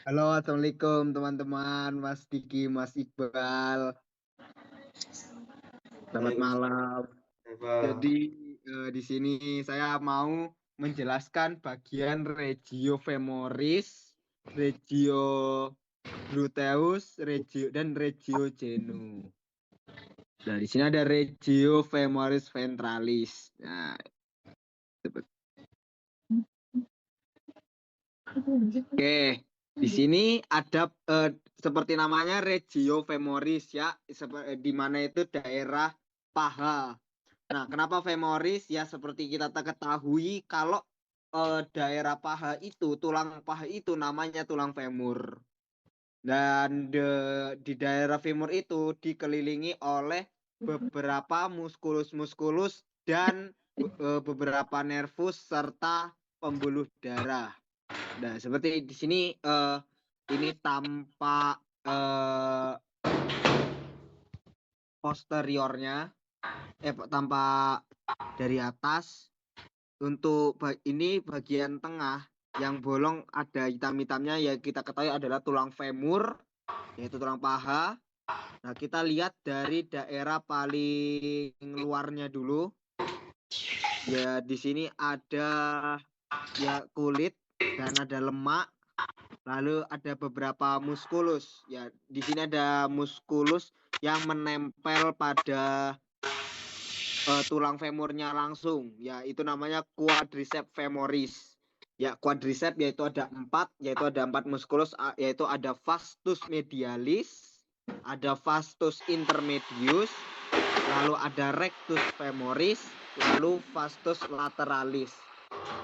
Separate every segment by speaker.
Speaker 1: Halo, assalamualaikum teman-teman, Mas Diki, Mas Iqbal. Selamat
Speaker 2: Waalaikumsalam.
Speaker 1: malam.
Speaker 2: Bang.
Speaker 1: Jadi di sini saya mau menjelaskan bagian regio femoris, regio gluteus, regio dan regio genu. Nah, di sini ada regio femoris ventralis. Nah, seperti- oke. Di sini ada seperti namanya regio femoris ya, di mana itu daerah paha. Nah, kenapa femoris? Ya, seperti kita ketahui, kalau daerah paha itu, tulang paha itu namanya tulang femur. Dan di daerah femur itu dikelilingi oleh beberapa muskulus-muskulus dan beberapa nervus serta pembuluh darah. Nah, seperti di sini ini tampak posteriornya, tampak dari atas. Untuk ini bagian tengah yang bolong ada hitam-hitamnya ya kita ketahui adalah tulang femur, yaitu tulang paha. Nah, kita lihat dari daerah paling luarnya dulu. Ya, di sini ada ya kulit dan ada lemak, lalu ada beberapa muskulus. Ya, di sini ada muskulus yang menempel pada tulang femurnya langsung, ya itu namanya quadriceps femoris. Ya, quadriceps yaitu ada empat muskulus, yaitu ada vastus medialis, ada vastus intermedius, lalu ada rectus femoris, lalu vastus lateralis.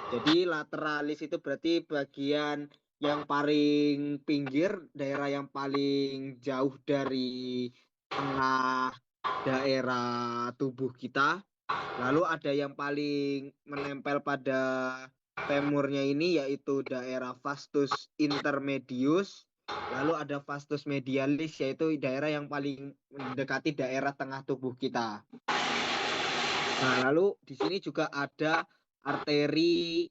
Speaker 1: Jadi lateralis itu berarti bagian yang paling pinggir, daerah yang paling jauh dari tengah daerah tubuh kita. Lalu ada yang paling menempel pada femurnya ini yaitu daerah vastus intermedius. Lalu ada vastus medialis yaitu daerah yang paling mendekati daerah tengah tubuh kita. Nah, lalu di sini juga ada arteri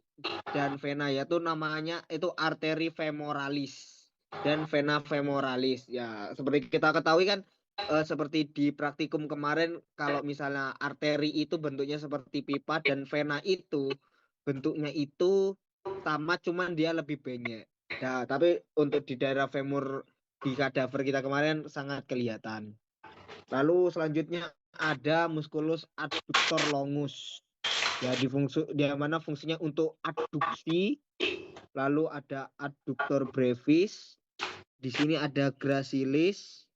Speaker 1: dan vena, yaitu namanya itu arteri femoralis dan vena femoralis. Ya, seperti kita ketahui kan, seperti di praktikum kemarin, kalau misalnya arteri itu bentuknya seperti pipa dan vena itu bentuknya itu sama, cuman dia lebih banyak. Nah, tapi untuk di daerah femur di kadaver kita kemarin sangat kelihatan. Lalu selanjutnya ada musculus adductor longus. Ya, di mana fungsinya untuk adduksi. Lalu ada adductor brevis. Di sini ada gracilis.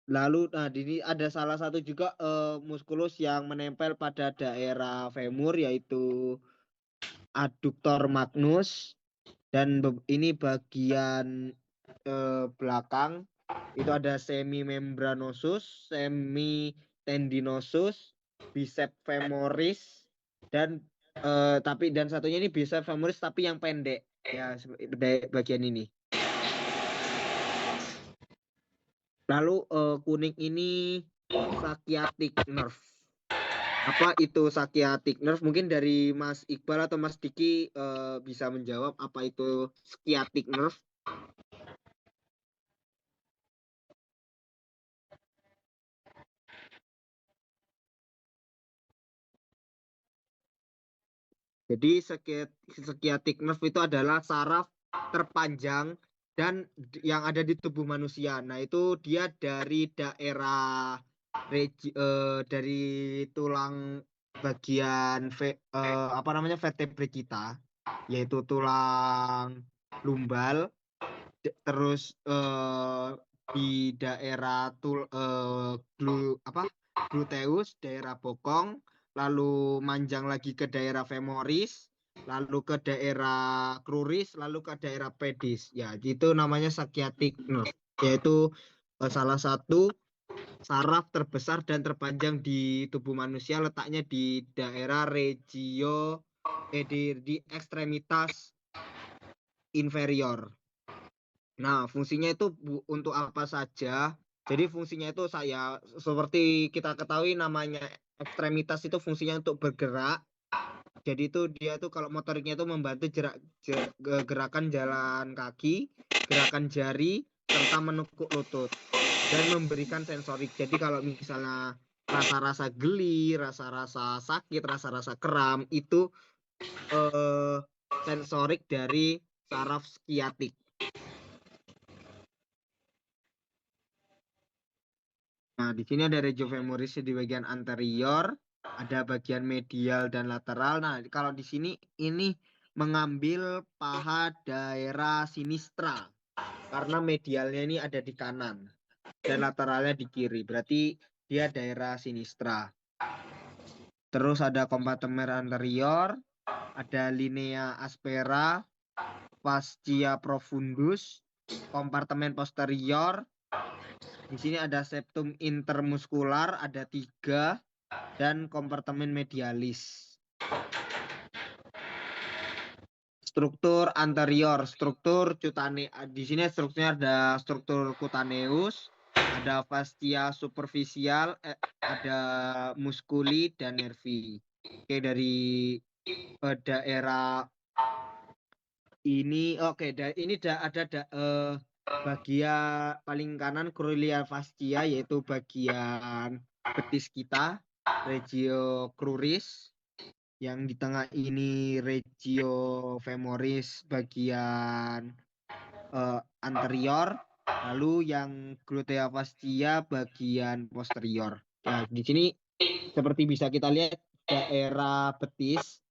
Speaker 1: Lalu nah di sini ada salah satu juga muskulus yang menempel pada daerah femur yaitu adductor magnus, dan ini bagian belakang itu ada semimembranosus, semitendinosus, bicep femoris, dan dan satunya ini bicep femoris tapi yang pendek ya, bagian ini. Lalu kuning ini sciatic nerve. Apa itu sciatic nerve? Mungkin dari Mas Iqbal atau Mas Diki bisa menjawab apa itu sciatic nerve. Jadi sciatic nerve itu adalah saraf terpanjang dan yang ada di tubuh manusia. Nah, itu dia dari daerah dari tulang bagian apa namanya vertebrae kita, yaitu tulang lumbal, terus di daerah gluteus, daerah bokong, lalu manjang lagi ke daerah femoris, lalu ke daerah cruris, lalu ke daerah pedis. Ya, itu namanya sciatic nerve, yaitu salah satu saraf terbesar dan terpanjang di tubuh manusia, letaknya di daerah di ekstremitas inferior. Nah, fungsinya itu untuk apa saja? Jadi fungsinya itu saya seperti kita ketahui namanya ekstremitas itu fungsinya untuk bergerak. Jadi itu dia tuh kalau motoriknya itu membantu gerakan jalan kaki, gerakan jari, serta menekuk lutut dan memberikan sensorik. Jadi kalau misalnya rasa-rasa geli, rasa-rasa sakit, rasa-rasa kram itu sensorik dari saraf skiatik. Nah, di sini ada regio femoris di bagian anterior, ada bagian medial dan lateral. Nah, kalau di sini ini mengambil paha daerah sinistra karena medialnya ini ada di kanan dan lateralnya di kiri. Berarti dia daerah sinistra. Terus ada kompartemen anterior, ada linea aspera, fascia profundus, kompartemen posterior. Di sini ada septum intermuskular, ada 3, dan kompartemen medialis. Struktur anterior, struktur cutane. Di sini strukturnya ada struktur cutaneus, ada fascia superficial, ada muskuli dan nervi. Oke, dari daerah ini, ini ada bagian paling kanan corulia fascia, yaitu bagian betis kita, regio cruris. Yang di tengah ini regio femoris bagian anterior, lalu yang glutea fascia bagian posterior. Nah, di sini seperti bisa kita lihat daerah betis,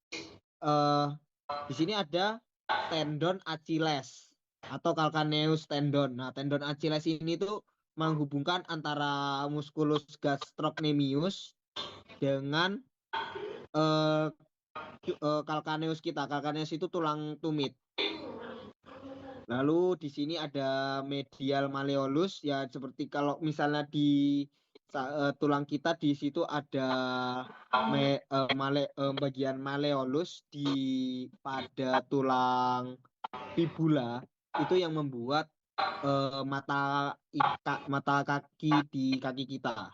Speaker 1: di sini ada tendon Achilles atau calcaneus tendon. Nah, tendon Achilles ini tuh menghubungkan antara musculus gastrocnemius dengan calcaneus kita. Calcaneus itu tulang tumit. Lalu di sini ada medial malleolus, ya seperti kalau misalnya di tulang kita di situ ada bagian malleolus pada tulang fibula, itu yang membuat mata kaki di kaki kita.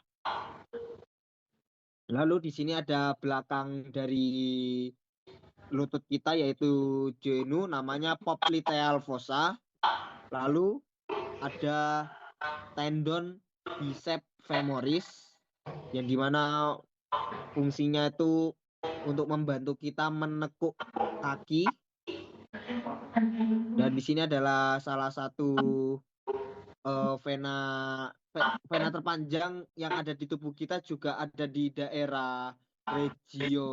Speaker 1: Lalu di sini ada belakang dari lutut kita, yaitu genu, namanya popliteal fossa. Lalu ada tendon bicep femoris, yang dimana fungsinya itu untuk membantu kita menekuk kaki. Dan di sini adalah salah satu vena terpanjang yang ada di tubuh kita, juga ada di daerah regio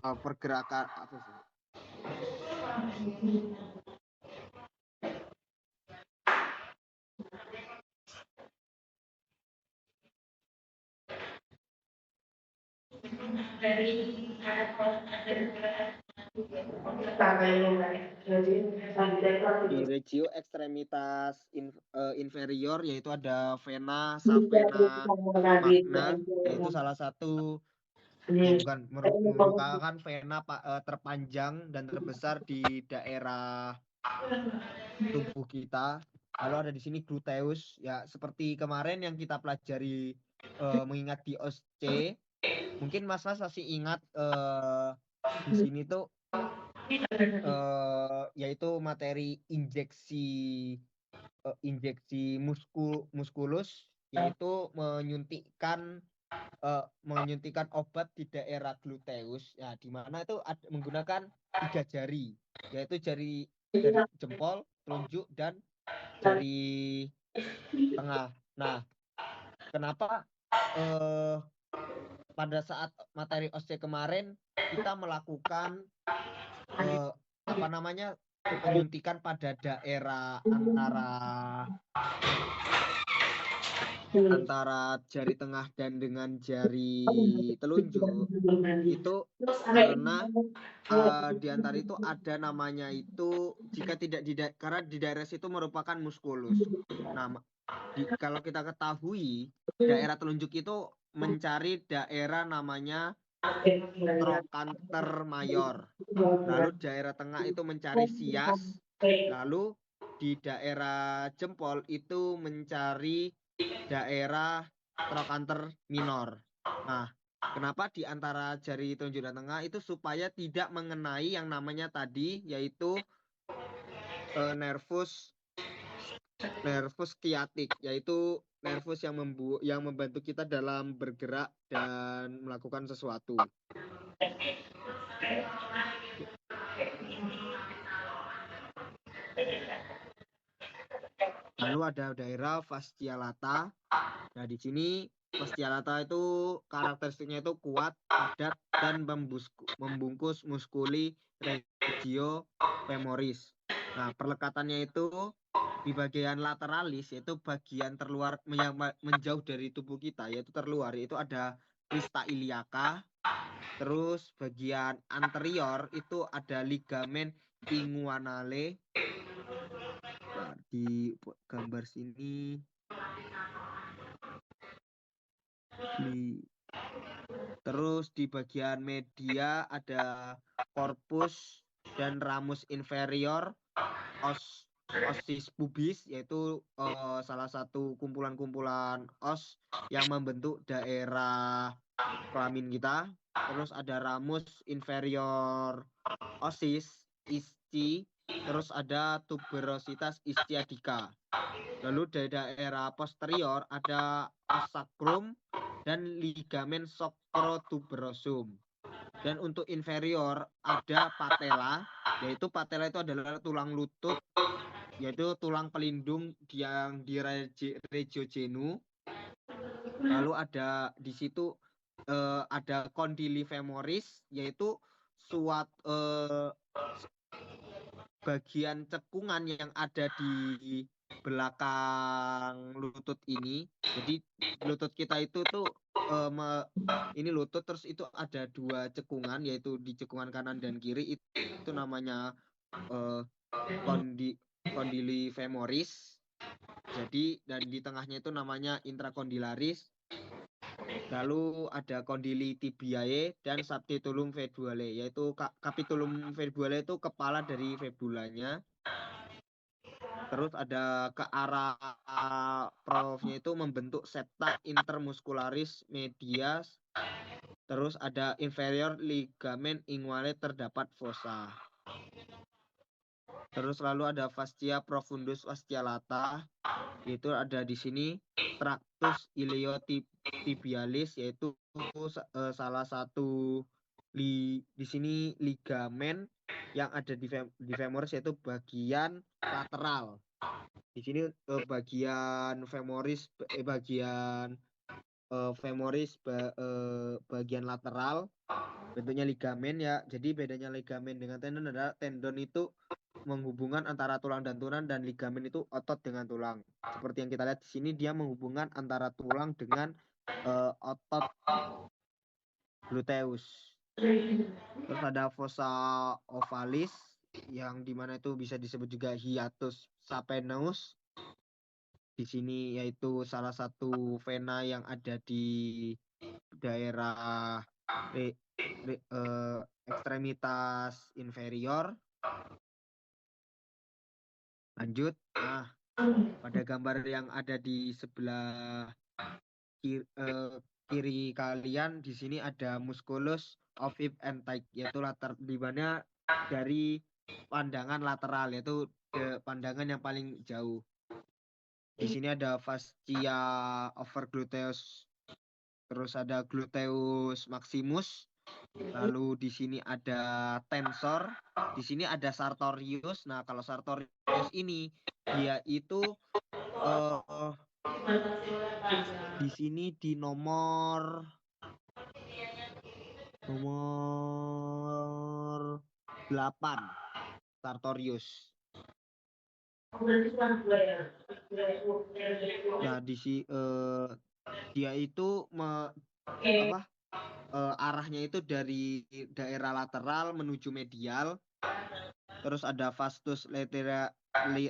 Speaker 1: pergerakan apa sih? Di regio ekstremitas inferior, yaitu ada vena savena magna, yaitu salah satu bukan merupakan vena terpanjang dan terbesar di daerah tubuh kita. Lalu ada di sini gluteus, ya seperti kemarin yang kita pelajari mengingat di OSCE. Mungkin Mas masih ingat di sini tuh yaitu materi injeksi muskulus, yaitu menyuntikkan obat di daerah gluteus, ya di mana itu menggunakan 3 jari, yaitu jari jempol, telunjuk, dan jari tengah. Nah, kenapa pada saat materi OSCE kemarin kita melakukan penyuntikan pada daerah antara jari tengah dan dengan jari telunjuk, itu karena di antara itu ada namanya itu, jika tidak karena di daerah situ merupakan muskulus. Nah, kalau kita ketahui daerah telunjuk itu mencari daerah namanya trochanter mayor. Lalu daerah tengah itu mencari sias. Lalu di daerah jempol itu mencari daerah trochanter minor. Nah, kenapa di antara jari telunjuk dan tengah itu supaya tidak mengenai yang namanya tadi yaitu nervus sciatic, yaitu nervus yang membantu kita dalam bergerak dan melakukan sesuatu. Lalu ada daerah fascia lata. Nah, di sini fascia lata itu karakteristiknya itu kuat, padat, dan membungkus muskuli regio femoris. Nah, perlekatannya itu di bagian lateralis, yaitu bagian terluar yang menjauh dari tubuh kita, yaitu terluar, itu ada crista iliaca. Terus bagian anterior itu ada ligamen inguinale. Nah, di gambar sini terus di bagian media ada corpus dan ramus inferior ossis pubis, yaitu salah satu kumpulan-kumpulan os yang membentuk daerah kelamin kita. Terus ada ramus inferior ossis ischi, terus ada tuberositas ischiadica. Lalu dari daerah posterior ada os sacrum dan ligamen sacrotuberosum. Dan untuk inferior ada patella, yaitu patella itu adalah tulang lutut, yaitu tulang pelindung yang di regio genu. Lalu ada di situ ada condyle femoris, yaitu bagian cekungan yang ada di belakang lutut ini. Jadi lutut kita itu tuh ini lutut, terus itu ada dua cekungan, yaitu di cekungan kanan dan kiri, itu namanya condyle femoris. Jadi dan di tengahnya itu namanya intracondylaris. Lalu ada condyle tibiae dan subtitulum febuale, yaitu capitulum febuale itu kepala dari fibulanya. Terus ada ke arah profnya itu membentuk septa intermuscularis medias. Terus ada inferior ligamen inguinale terdapat fossa. Terus lalu ada fascia profundus fascia lata, itu ada di sini tractus iliotibialis, yaitu salah satu di sini ligamen yang ada di femoris, yaitu bagian lateral. Di sini bagian femoris bagian lateral bentuknya ligamen ya. Jadi bedanya ligamen dengan tendon adalah tendon itu menghubungkan antara tulang dan tulang, dan ligamen itu otot dengan tulang. Seperti yang kita lihat di sini, dia menghubungkan antara tulang dengan otot gluteus. Terus ada fossa ovalis, yang dimana itu bisa disebut juga hiatus saphenous. Di sini yaitu salah satu vena yang ada di daerah ekstremitas inferior. Lanjut. Nah, pada gambar yang ada di sebelah kiri kalian, di sini ada musculus of hip and thigh, yaitu di mana dari pandangan lateral, yaitu pandangan yang paling jauh. Di sini ada fascia over gluteus, terus ada gluteus maximus. Lalu di sini ada tensor, di sini ada sartorius. Nah, kalau sartorius ini dia itu di sini di nomor 8 sartorius. Nah, dia itu arahnya itu dari daerah lateral menuju medial. Terus ada vastus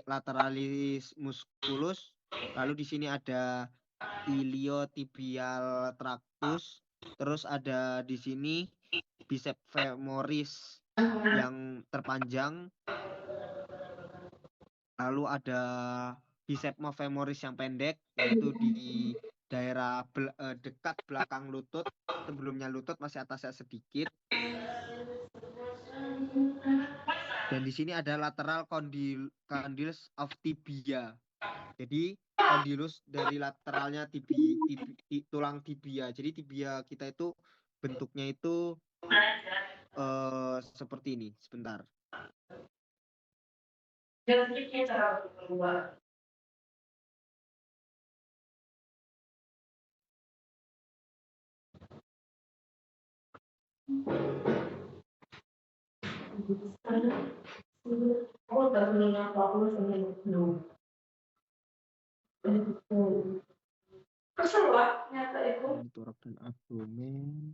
Speaker 1: lateralis musculus. Lalu di sini ada iliotibial tractus. Terus ada di sini biceps femoris yang terpanjang. lalu ada biceps femoris yang pendek, yaitu di daerah dekat belakang lutut, sebelumnya lutut masih atasnya sedikit. Dan di sini ada lateral condyles of tibia. Jadi condylus dari lateralnya tulang tibia. Jadi tibia kita itu bentuknya itu seperti ini. Sebentar. Ini torak dan abdomen.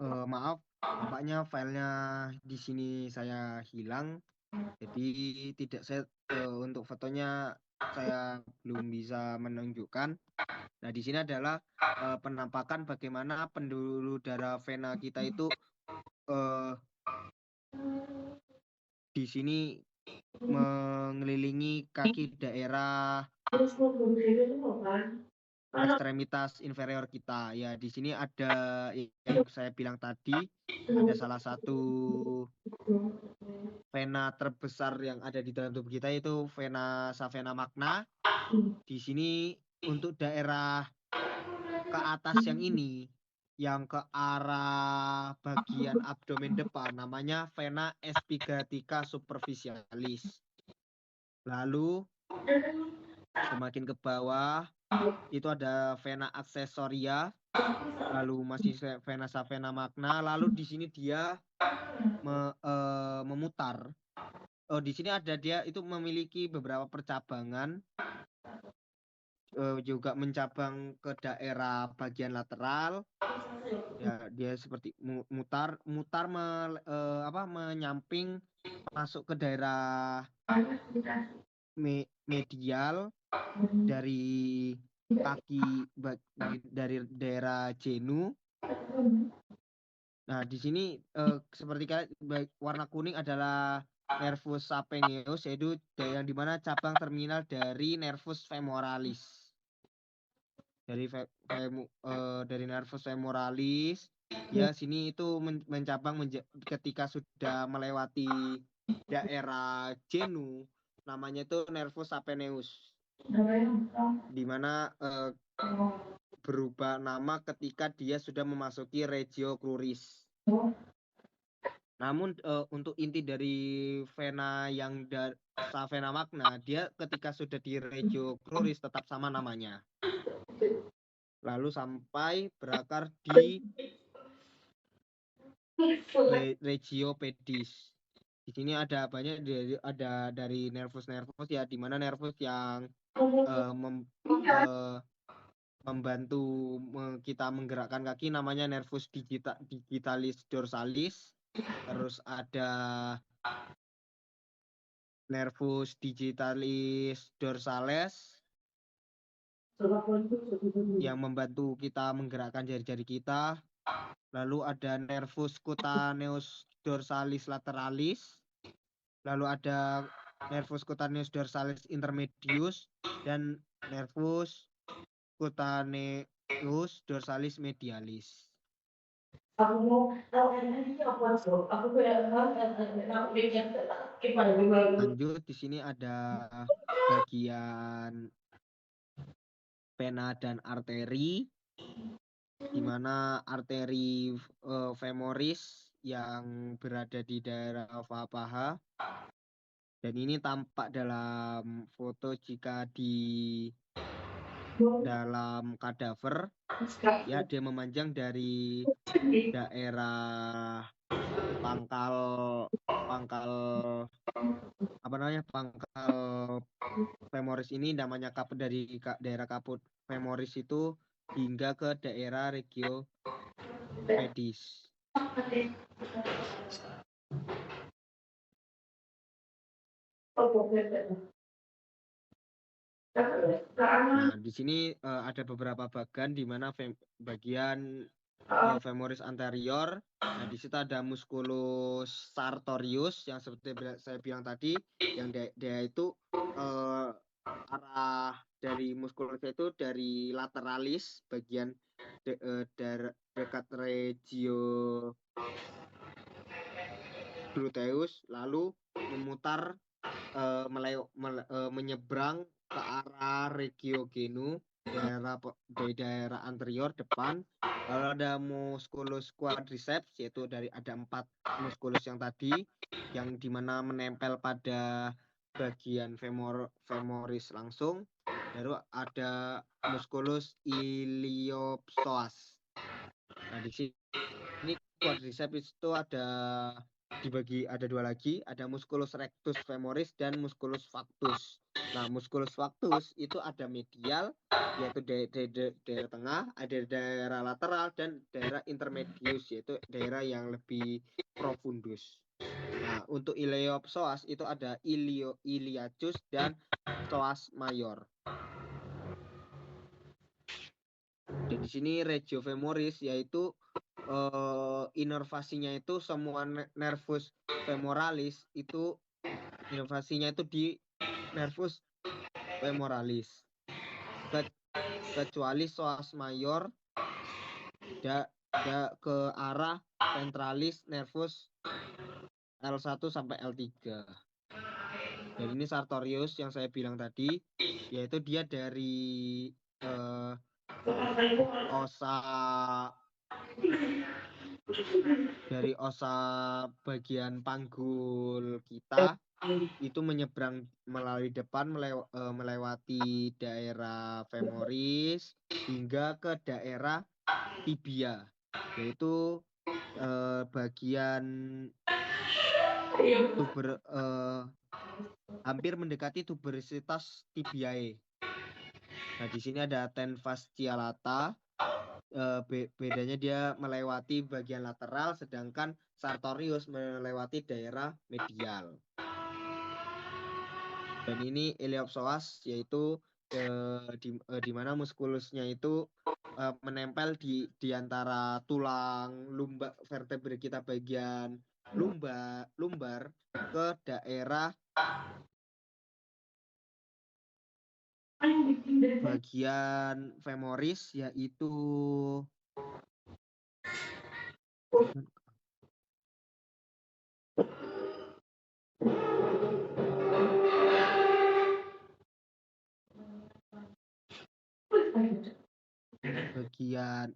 Speaker 1: Maaf, tampaknya filenya di sini saya hilang. Jadi tidak saya untuk fotonya saya belum bisa menunjukkan. Nah, di sini adalah penampakan bagaimana pendulur darah vena kita itu di sini mengelilingi kaki daerah ekstremitas inferior kita. Ya, di sini ada yang saya bilang tadi, ada salah satu vena terbesar yang ada di dalam tubuh kita itu vena savena magna. Di sini untuk daerah ke atas yang ini, yang ke arah bagian abdomen depan, namanya vena epigastrica superficialis. Lalu semakin ke bawah itu ada vena accessoria, lalu masih vena savena magna, lalu di sini dia memutar. Di sini ada dia itu memiliki beberapa percabangan, juga mencabang ke daerah bagian lateral. Ya, dia seperti mutar menyamping masuk ke daerah medial dari kaki dari daerah jenu. Nah, di sini seperti warna kuning adalah nervus saphenous, yaitu yang dimana cabang terminal dari nervus femoralis. Dari nervus femoralis, ya sini itu mencabang ketika sudah melewati daerah jenu, namanya itu nervus saphenous, di mana berubah nama ketika dia sudah memasuki regio cruris. Namun untuk inti dari vena yang savena magna, dia ketika sudah di regio cruris tetap sama namanya. Lalu sampai berakar di regio pedis. Di sini ada banyak dari nervus ya, di mana nervus yang membantu kita menggerakkan kaki namanya nervus digitalis dorsalis. Terus ada nervus digitalis dorsales yang membantu kita menggerakkan jari-jari kita. Lalu ada nervus cutaneus dorsalis lateralis. Lalu ada nervus cutaneus dorsalis intermedius dan nervus cutaneus dorsalis medialis. Lanjut, di sini ada bagian vena dan arteri, di mana arteri femoris yang berada di daerah paha, dan ini tampak dalam foto jika di dalam kadaver, ya dia memanjang dari daerah pangkal femoris ini, namanya dari daerah kaput femoris itu hingga ke daerah regio pedis. Nah, di sini ada beberapa bagian di mana bagian femoris anterior. Nah, di situ ada musculus sartorius yang seperti saya bilang tadi, yang dia itu arah dari muskulusnya itu dari lateralis, bagian dekat regio gluteus, lalu memutar menyeberang ke arah regio genu, daerah anterior depan. Lalu ada musculus quadriceps, yaitu ada 4 musculus yang tadi, yang dimana menempel pada bagian femoris langsung. Lalu ada musculus iliopsoas. Nah, di sini quadriceps itu dibagi ada 2 lagi, ada musculus rectus femoris dan musculus factus. Nah, musculus factus itu ada medial, yaitu daerah tengah, ada daerah lateral, dan daerah intermedius, yaitu daerah yang lebih profundus. Nah, untuk iliopsoas itu ada iliacus dan psoas mayor. Dan di sini regio femoris, yaitu inervasinya itu semua nervus femoralis itu inervasinya itu di nervus femoralis, kecuali psoas mayor ke arah ventralis nervus L1 sampai L3. Dan ini sartorius yang saya bilang tadi, yaitu dia dari osa bagian panggul kita itu menyeberang melalui depan, melewati daerah femoris hingga ke daerah tibia, yaitu bagian hampir mendekati tuberositas tibiae. Nah, di sini ada ten fasciolata. Bedanya dia melewati bagian lateral, sedangkan sartorius melewati daerah medial. Dan ini iliopsoas, yaitu di mana muskulusnya itu menempel di antara tulang lumbar vertebrae kita bagian lumbar ke daerah bagian femoris, yaitu bagian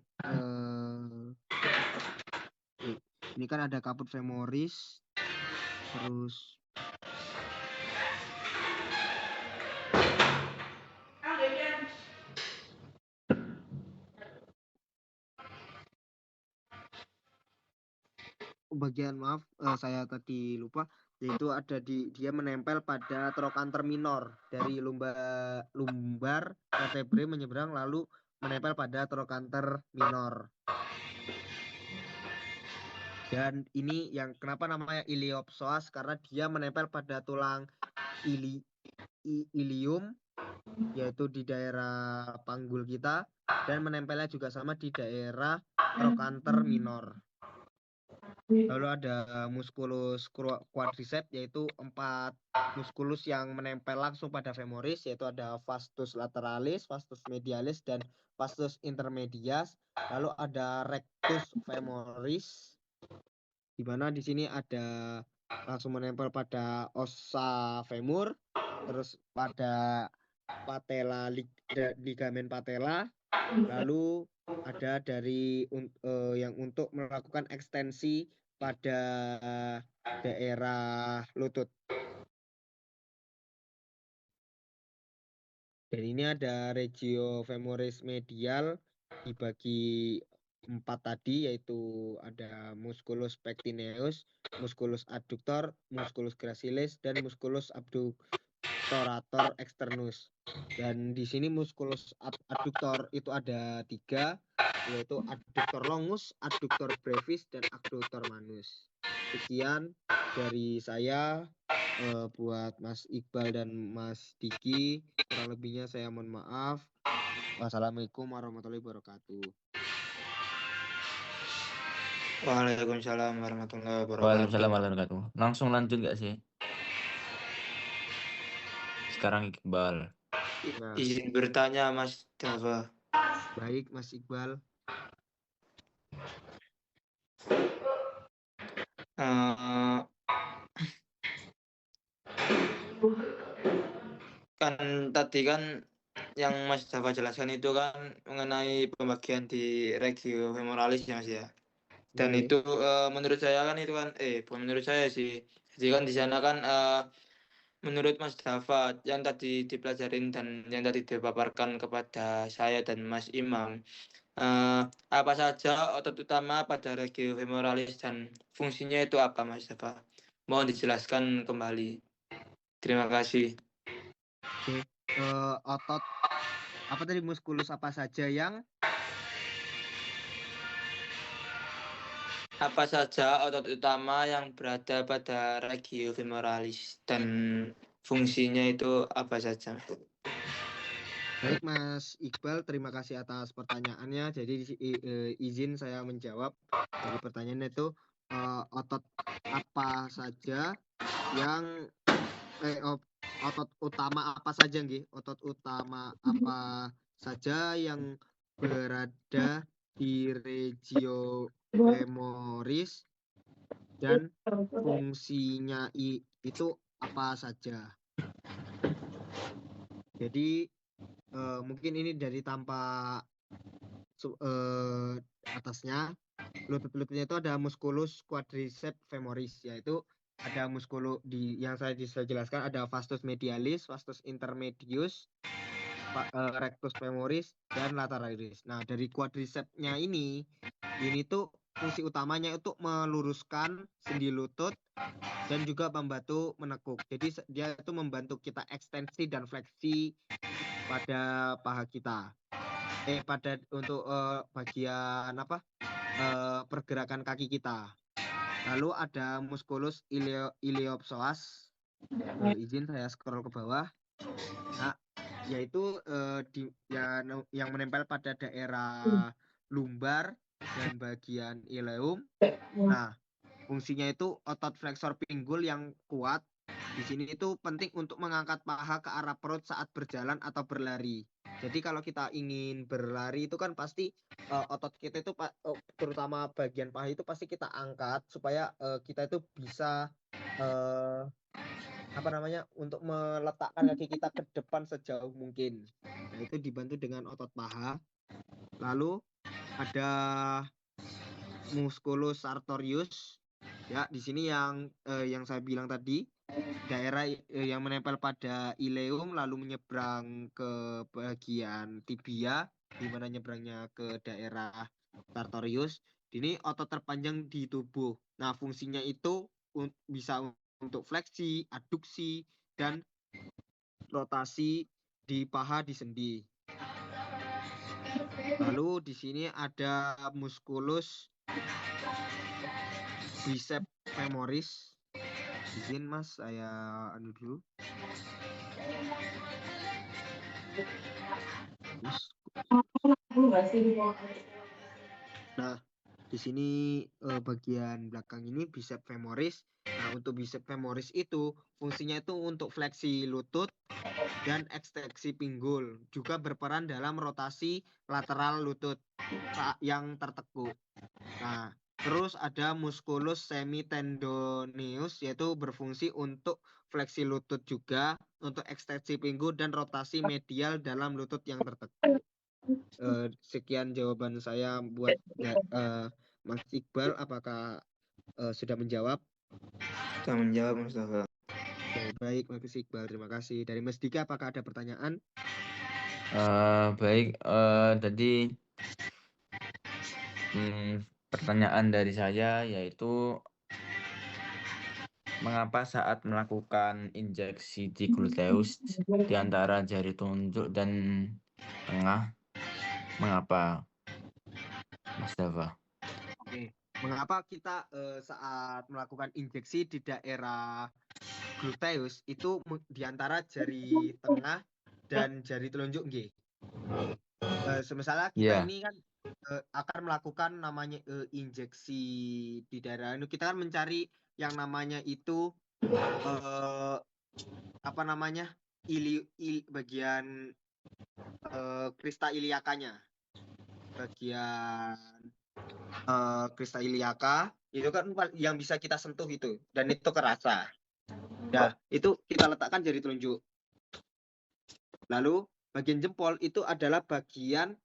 Speaker 1: ini kan ada kaput femoris, terus bagian saya tadi lupa, yaitu ada dia menempel pada trochanter minor dari lumbar vertebrae menyeberang lalu menempel pada trochanter minor. Dan ini yang kenapa namanya iliopsoas, karena dia menempel pada tulang ilium, yaitu di daerah panggul kita, dan menempelnya juga sama di daerah trochanter minor. Lalu ada musculus quadriceps, yaitu 4 muskulus yang menempel langsung pada femoris, yaitu ada vastus lateralis, vastus medialis, dan vastus intermedias. Lalu ada rectus femoris, di mana di sini ada langsung menempel pada osa femur, terus pada patella, ligamen patella, lalu ada dari yang untuk melakukan ekstensi pada daerah lutut. Dan ini ada regio femoris medial dibagi 4 tadi, yaitu ada musculus pectineus, musculus adductor, musculus gracilis, dan musculus abductorator externus. Dan di sini musculus adductor itu ada 3, yaitu adductor longus, adductor brevis, dan adductor manus. Sekian dari saya. buat Mas Iqbal dan Mas Diki. Kurang lebihnya saya mohon maaf. Wassalamualaikum warahmatullahi wabarakatuh.
Speaker 2: Waalaikumsalam warahmatullahi wabarakatuh.
Speaker 3: Waalaikumsalam warahmatullahi wabarakatuh. Langsung lanjut nggak sih? Sekarang Iqbal.
Speaker 1: Nah,
Speaker 2: Izin bertanya Mas Dava.
Speaker 1: baik Mas Iqbal.
Speaker 2: Eh, kan tadi kan yang Mas Dava jelaskan itu kan mengenai pembagian di regio femoralis ya Mas ya. Dan
Speaker 1: Oke.
Speaker 2: itu menurut saya kan itu kan bukan menurut saya sih. Jadi kan di sana kan menurut Mas Dava yang tadi dipelajarin dan yang tadi dipaparkan kepada saya dan Mas Imam, apa saja otot utama pada regio femoralis dan fungsinya itu apa Mas Dava? Mohon dijelaskan kembali. Terima kasih.
Speaker 1: Oke. Otot apa tadi, muskulus apa saja yang
Speaker 2: Apa saja otot utama yang berada pada regio femoralis dan fungsinya itu apa saja?
Speaker 1: baik Mas Iqbal, terima kasih atas pertanyaannya. Jadi izin saya menjawab dari pertanyaannya itu otot apa saja yang otot utama apa saja nggih? Otot utama apa saja yang berada di regio femoris dan fungsinya itu apa saja? Jadi mungkin ini dari tanpa atasnya, lutut-lututnya itu ada musculus quadriceps femoris, yaitu ada yang saya bisa jelaskan ada vastus medialis, vastus intermedius, rectus femoris, dan lateralis. Nah, dari quadricepsnya ini tuh fungsi utamanya itu meluruskan sendi lutut dan juga membantu menekuk. Jadi dia itu membantu kita ekstensi dan fleksi pada paha kita. Untuk bagian pergerakan kaki kita. Lalu ada musculus iliopsoas. Izin saya scroll ke bawah. Nah, yaitu yang menempel pada daerah lumbar dan bagian ileum. Nah, fungsinya itu otot flexor pinggul yang kuat. Di sini itu penting untuk mengangkat paha ke arah perut saat berjalan atau berlari. Jadi kalau kita ingin berlari itu kan pasti otot kita itu terutama bagian paha itu pasti kita angkat supaya kita itu bisa untuk meletakkan kaki kita ke depan sejauh mungkin. Nah, itu dibantu dengan otot paha. Lalu ada musculus sartorius. Ya, di sini yang saya bilang tadi, daerah yang menempel pada ileum lalu menyeberang ke bagian tibia, di mana nyebrangnya ke daerah sartorius. Ini otot terpanjang di tubuh. Nah, fungsinya itu bisa untuk fleksi, aduksi, dan rotasi di paha di sendi. Lalu di sini ada musculus bicep femoris. Izin Mas, saya dulu. Nah, di sini bagian belakang ini bicep femoris. Nah, untuk bicep femoris itu fungsinya itu untuk fleksi lutut dan ekstensi pinggul, juga berperan dalam rotasi lateral lutut yang tertekuk. Nah, terus ada musculus semitendoneus, yaitu berfungsi untuk fleksi lutut juga, untuk ekstensi pinggul dan rotasi medial dalam lutut yang tertekuk. Sekian jawaban saya buat Mas Iqbal. Apakah sudah menjawab?
Speaker 2: Sudah menjawab Mas Dava.
Speaker 1: Baik, Mas Iqbal, terima kasih. Dari Mas Dika, apakah ada pertanyaan?
Speaker 3: Baik, tadi pertanyaan dari saya yaitu mengapa saat melakukan injeksi di gluteus di antara jari telunjuk dan tengah, mengapa, Mas Dava?
Speaker 1: Oke. Mengapa kita saat melakukan injeksi di daerah gluteus itu di antara jari tengah dan jari telunjuk nggih. Misalnya kita
Speaker 3: Iya.
Speaker 1: ini kan akan melakukan namanya injeksi di daerah itu, kita kan mencari yang namanya itu apa namanya bagian krista iliakanya, bagian krista iliaka itu kan yang bisa kita sentuh itu, dan itu kerasa. Nah, itu kita letakkan jari telunjuk. Lalu bagian jempol itu adalah bagian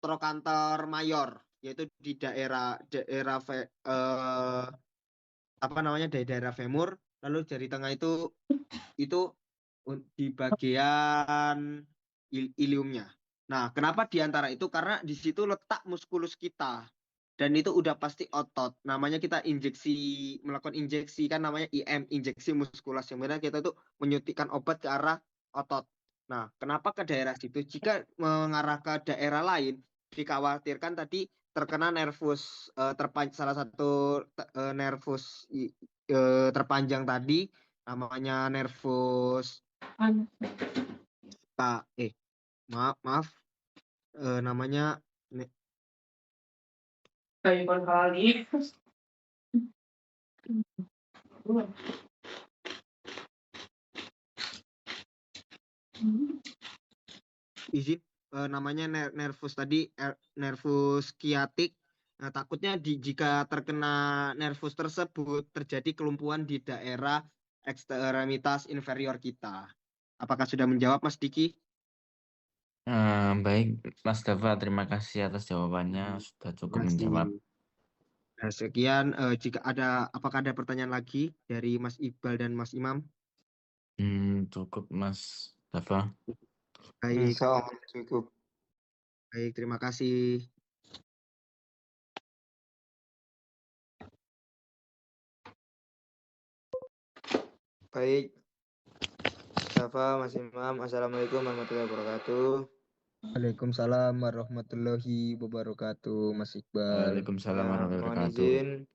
Speaker 1: trokanter mayor, yaitu di daerah apa namanya daerah femur. Lalu jari tengah itu di bagian iliumnya. Nah, kenapa di antara itu? Karena di situ letak muskulus kita. Dan itu udah pasti otot. Namanya kita melakukan injeksi kan namanya IM, injeksi muskulasi. Yang benar kita tuh menyuntikkan obat ke arah otot. Nah, kenapa ke daerah situ? Jika mengarah ke daerah lain, dikhawatirkan tadi terkena nervus salah satu nervus terpanjang tadi, namanya nervus maaf namanya izin namanya nervus tadi nervus sciatic. Nah, takutnya jika terkena nervus tersebut terjadi kelumpuhan di daerah ekstremitas inferior kita. Apakah sudah menjawab, Mas Diki?
Speaker 3: Baik, Mas Dava, terima kasih atas jawabannya. Sudah cukup menjawab.
Speaker 1: Nah, sekian. Apakah ada pertanyaan lagi dari Mas Iqbal dan Mas Imam?
Speaker 3: Cukup, Mas Dava.
Speaker 1: Baik,
Speaker 2: Insya Allah cukup.
Speaker 1: baik, terima kasih.
Speaker 2: Baik, Safa, Mas Imam, Assalamualaikum warahmatullahi wabarakatuh.
Speaker 1: Waalaikumsalam warahmatullahi wabarakatuh, Mas Iqbal.
Speaker 3: Waalaikumsalam
Speaker 2: Ya,
Speaker 3: warahmatullahi
Speaker 2: mohon
Speaker 3: wabarakatuh.
Speaker 2: izin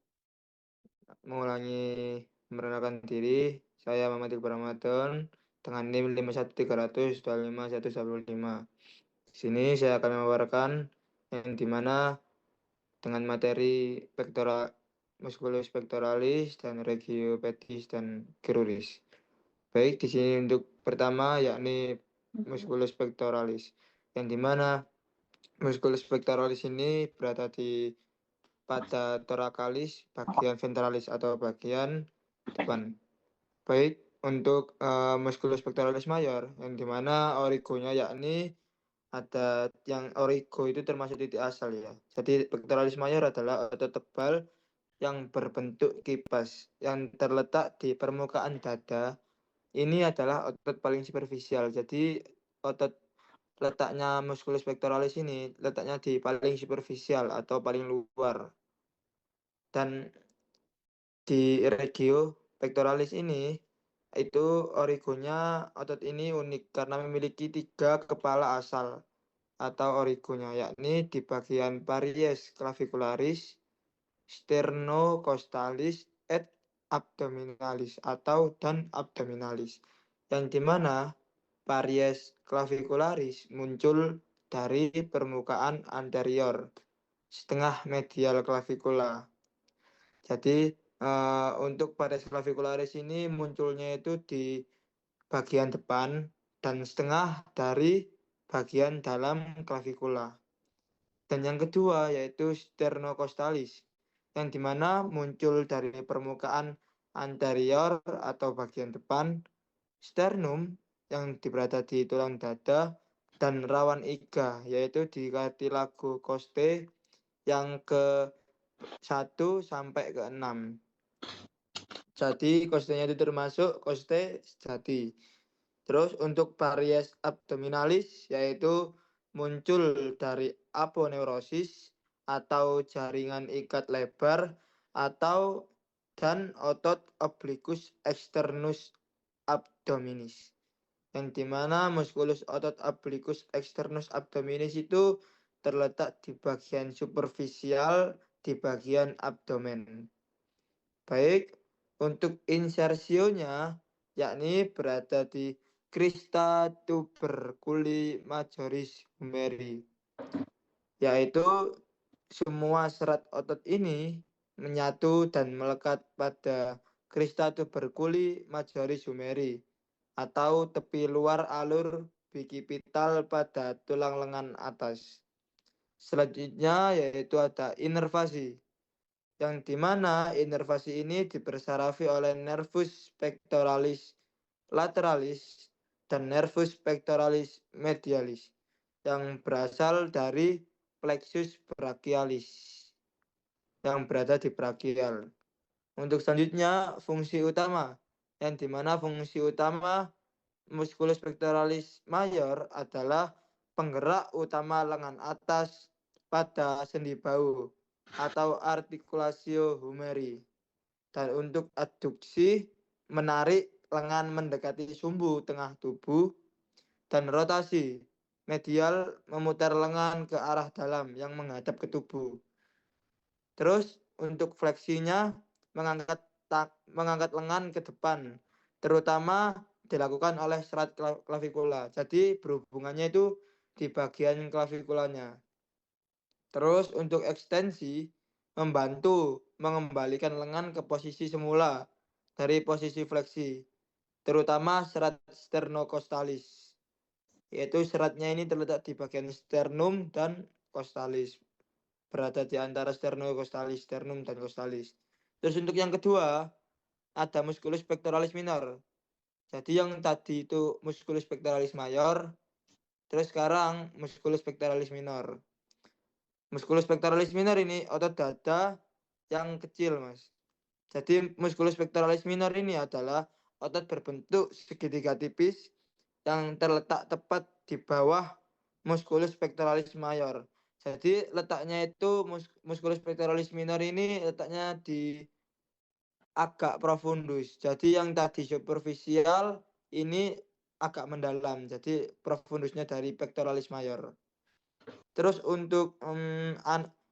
Speaker 2: mengulangi memperkenalkan diri. Saya Muhammad Iqbal Ramadan dengan NIM 51300251115. Di sini saya akan memaparkan yang dimana dengan materi pectoral musculus pectoralis dan regiopedis dan girulis. Baik, di sini untuk pertama yakni musculus pectoralis, yang dimana musculus pectoralis ini berada pada thoracalis, bagian ventralis atau bagian depan. Baik, untuk musculus pectoralis mayor, yang dimana origonya yakni ada yang origo itu termasuk titik asal ya. Jadi pectoralis mayor adalah otot tebal yang berbentuk kipas yang terletak di permukaan dada. Ini adalah otot paling superficial. Jadi otot letaknya musculus pectoralis ini letaknya di paling superficial atau paling luar. Dan di regio pectoralis ini itu origonya otot ini unik karena memiliki 3 kepala asal atau origonya, yakni di bagian paries clavicularis, sternocostalis, et abdominalis atau dan abdominalis, yang dimana paries clavicularis muncul dari permukaan anterior setengah medial clavicula. Jadi untuk paries clavicularis ini munculnya itu di bagian depan dan setengah dari bagian dalam clavicula. Dan yang kedua yaitu sternocostalis, yang dimana muncul dari permukaan anterior atau bagian depan sternum yang berada di tulang dada, dan rawan iga yaitu di cartilago costae yang ke 1 sampai ke 6. Jadi costenya itu termasuk costae sejati. Terus untuk paries abdominalis yaitu muncul dari aponeurosis atau jaringan ikat lebar atau dan otot obliquus externus abdominis, yang dimana muskulus otot obliquus externus abdominis itu terletak di bagian superficial di bagian abdomen. Baik, Untuk insersionya yakni berada di crista tuberculi majoris humeri, yaitu semua serat otot ini menyatu dan melekat pada crista tuberculi majoris humeri atau tepi luar alur bicipital pada tulang lengan atas. Selanjutnya yaitu ada inervasi, yang dimana inervasi ini dipersarafi oleh nervus pectoralis lateralis dan nervus pectoralis medialis yang berasal dari plexus brachialis yang berada di brachial. Untuk selanjutnya fungsi utama, yang dimana fungsi utama musculus pectoralis mayor adalah penggerak utama lengan atas pada sendi bahu atau articulatio humeri, dan untuk adduksi menarik lengan mendekati sumbu tengah tubuh, dan rotasi medial memutar lengan ke arah dalam yang menghadap ke tubuh. Terus untuk fleksinya mengangkat lengan ke depan, terutama dilakukan oleh serat klavikula. Jadi berhubungannya itu di bagian klavikulanya. Terus untuk ekstensi membantu mengembalikan lengan ke posisi semula dari posisi fleksi, terutama serat sternocostalis, yaitu seratnya ini terletak di bagian sternum dan costalis, berada di antara sternocostalis, sternum dan costalis. Terus untuk yang kedua ada musculus pectoralis minor. Jadi yang tadi itu musculus pectoralis mayor, terus sekarang musculus pectoralis minor. Musculus pectoralis minor ini otot dada yang kecil, Mas. Jadi musculus pectoralis minor ini adalah otot berbentuk segitiga tipis yang terletak tepat di bawah musculus pectoralis mayor. Jadi letaknya itu musculus pectoralis minor ini letaknya di agak profundus. Jadi yang tadi superficial ini agak mendalam. Jadi profundusnya dari pectoralis mayor. Terus untuk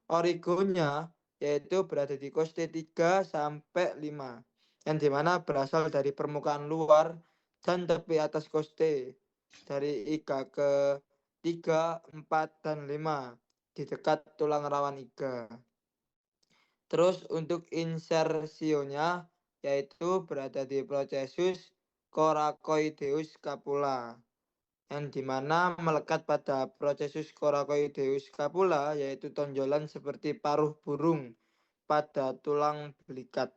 Speaker 2: origonya yaitu berada di coste 3 sampai 5, yang dimana berasal dari permukaan luar dan tepi atas coste dari iga ke 3, 4, dan 5 di dekat tulang rawan iga. Terus untuk insersionya yaitu berada di processus coracoideus scapula, yang dimana melekat pada processus coracoideus scapula yaitu tonjolan seperti paruh burung pada tulang belikat.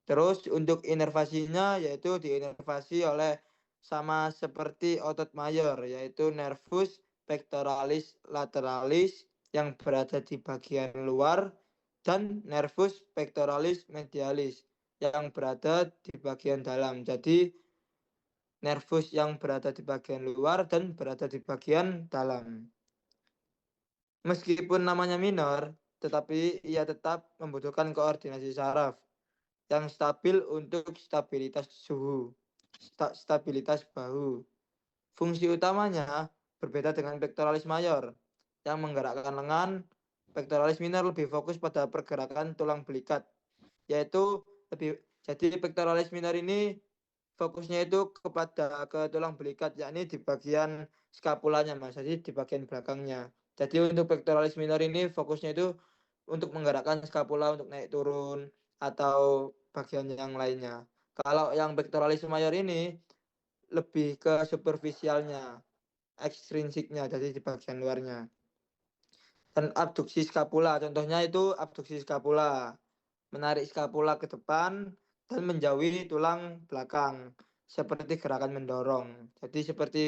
Speaker 2: Terus untuk inervasinya yaitu diinervasi oleh sama seperti otot mayor yaitu nervus pectoralis lateralis yang berada di bagian luar dan nervus pectoralis medialis yang berada di bagian dalam. Jadi nervus yang berada di bagian luar dan berada di bagian dalam. Meskipun namanya minor, tetapi ia tetap membutuhkan koordinasi saraf yang stabil untuk stabilitas suhu, stabilitas bahu. Fungsi utamanya berbeda dengan pectoralis mayor yang menggerakkan lengan. Pectoralis minor lebih fokus pada pergerakan tulang belikat, yaitu jadi pectoralis minor ini fokusnya itu kepada ke tulang belikat, yakni di bagian skapulanya, Mas. Jadi di bagian belakangnya. Jadi untuk pectoralis minor ini fokusnya itu untuk menggerakkan skapula untuk naik turun atau bagian yang lainnya. Kalau yang pectoralis mayor ini lebih ke superficialnya, ekstrinsiknya, jadi di bagian luarnya. Dan abduksi skapula, contohnya itu abduksi skapula, menarik skapula ke depan dan menjauhi tulang belakang seperti gerakan mendorong. Jadi seperti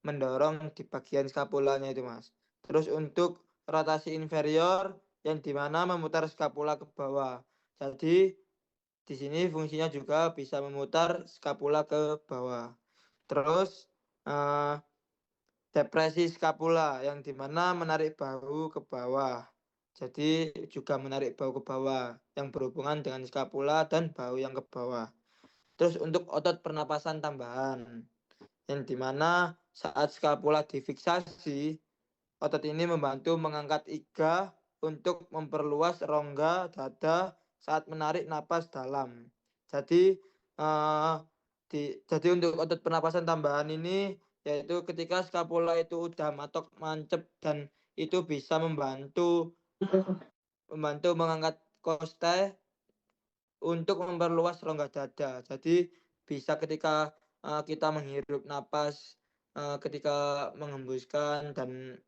Speaker 2: mendorong di bagian skapulanya itu, Mas. Terus untuk rotasi inferior yang dimana memutar skapula ke bawah. Jadi di sini fungsinya juga bisa memutar skapula ke bawah. Terus depresi skapula yang dimana menarik bahu ke bawah. Jadi juga menarik bahu ke bawah yang berhubungan dengan skapula dan bahu yang ke bawah. Terus untuk otot pernapasan tambahan yang dimana saat skapula difiksasi, otot ini membantu mengangkat iga untuk memperluas rongga dada saat menarik napas dalam. Jadi jadi untuk otot pernapasan tambahan ini yaitu ketika skapula itu udah mancep dan itu bisa membantu mengangkat koste untuk memperluas rongga dada. Jadi bisa ketika kita menghirup napas ketika menghembuskan dan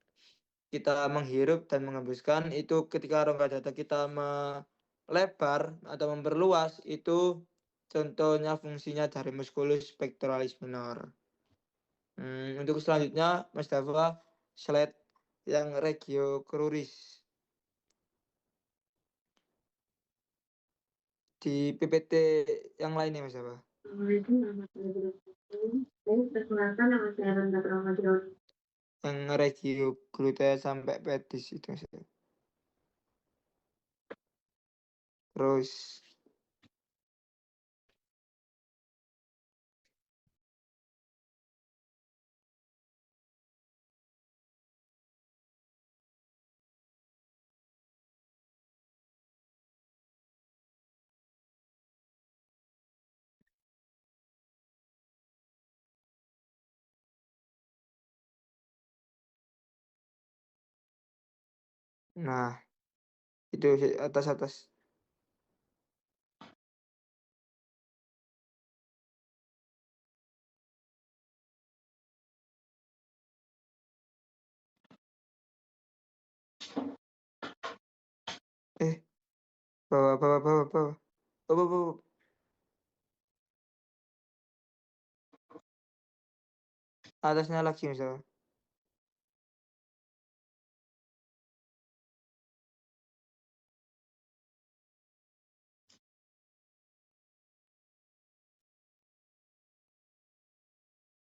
Speaker 2: kita menghirup dan menghembuskan itu ketika rongga dada kita melebar atau memperluas itu contohnya fungsinya dari musculus pectoralis minor. Untuk selanjutnya Mas Dava slide yang regio cruris. Di PPT yang lainnya Mas Dava. Yang regio glutea sampai pedis itu Mas Dava. Terus nah itu atas. Bawah. Atasnya lagi misalnya.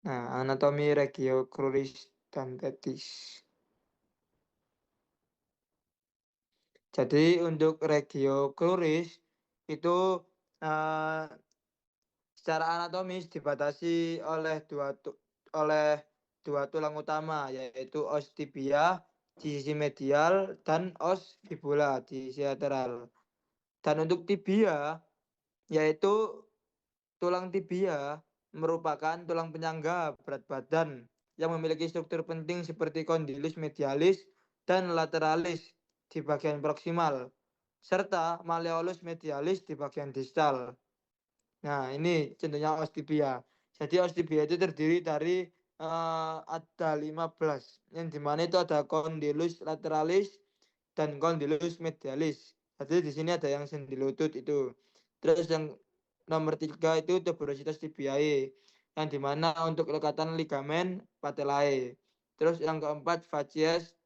Speaker 2: Nah, anatomi regio cruris dan pedis. Jadi untuk regio cruris itu secara anatomis dibatasi oleh dua tulang utama yaitu os tibia di sisi medial dan os fibula di sisi lateral. Dan untuk tibia yaitu tulang tibia merupakan tulang penyangga berat badan yang memiliki struktur penting seperti condylus medialis dan lateralis di bagian proksimal serta malleolus medialis di bagian distal. Nah, ini contohnya os tibia. Jadi os tibia itu terdiri dari ada 15 yang dimana itu ada condylus lateralis dan condylus medialis. Jadi di sini ada yang sendi lutut itu. Terus yang nomor 3 itu tuberositas tibiae yang dimana untuk lekatan ligamen patellae. Terus yang keempat facies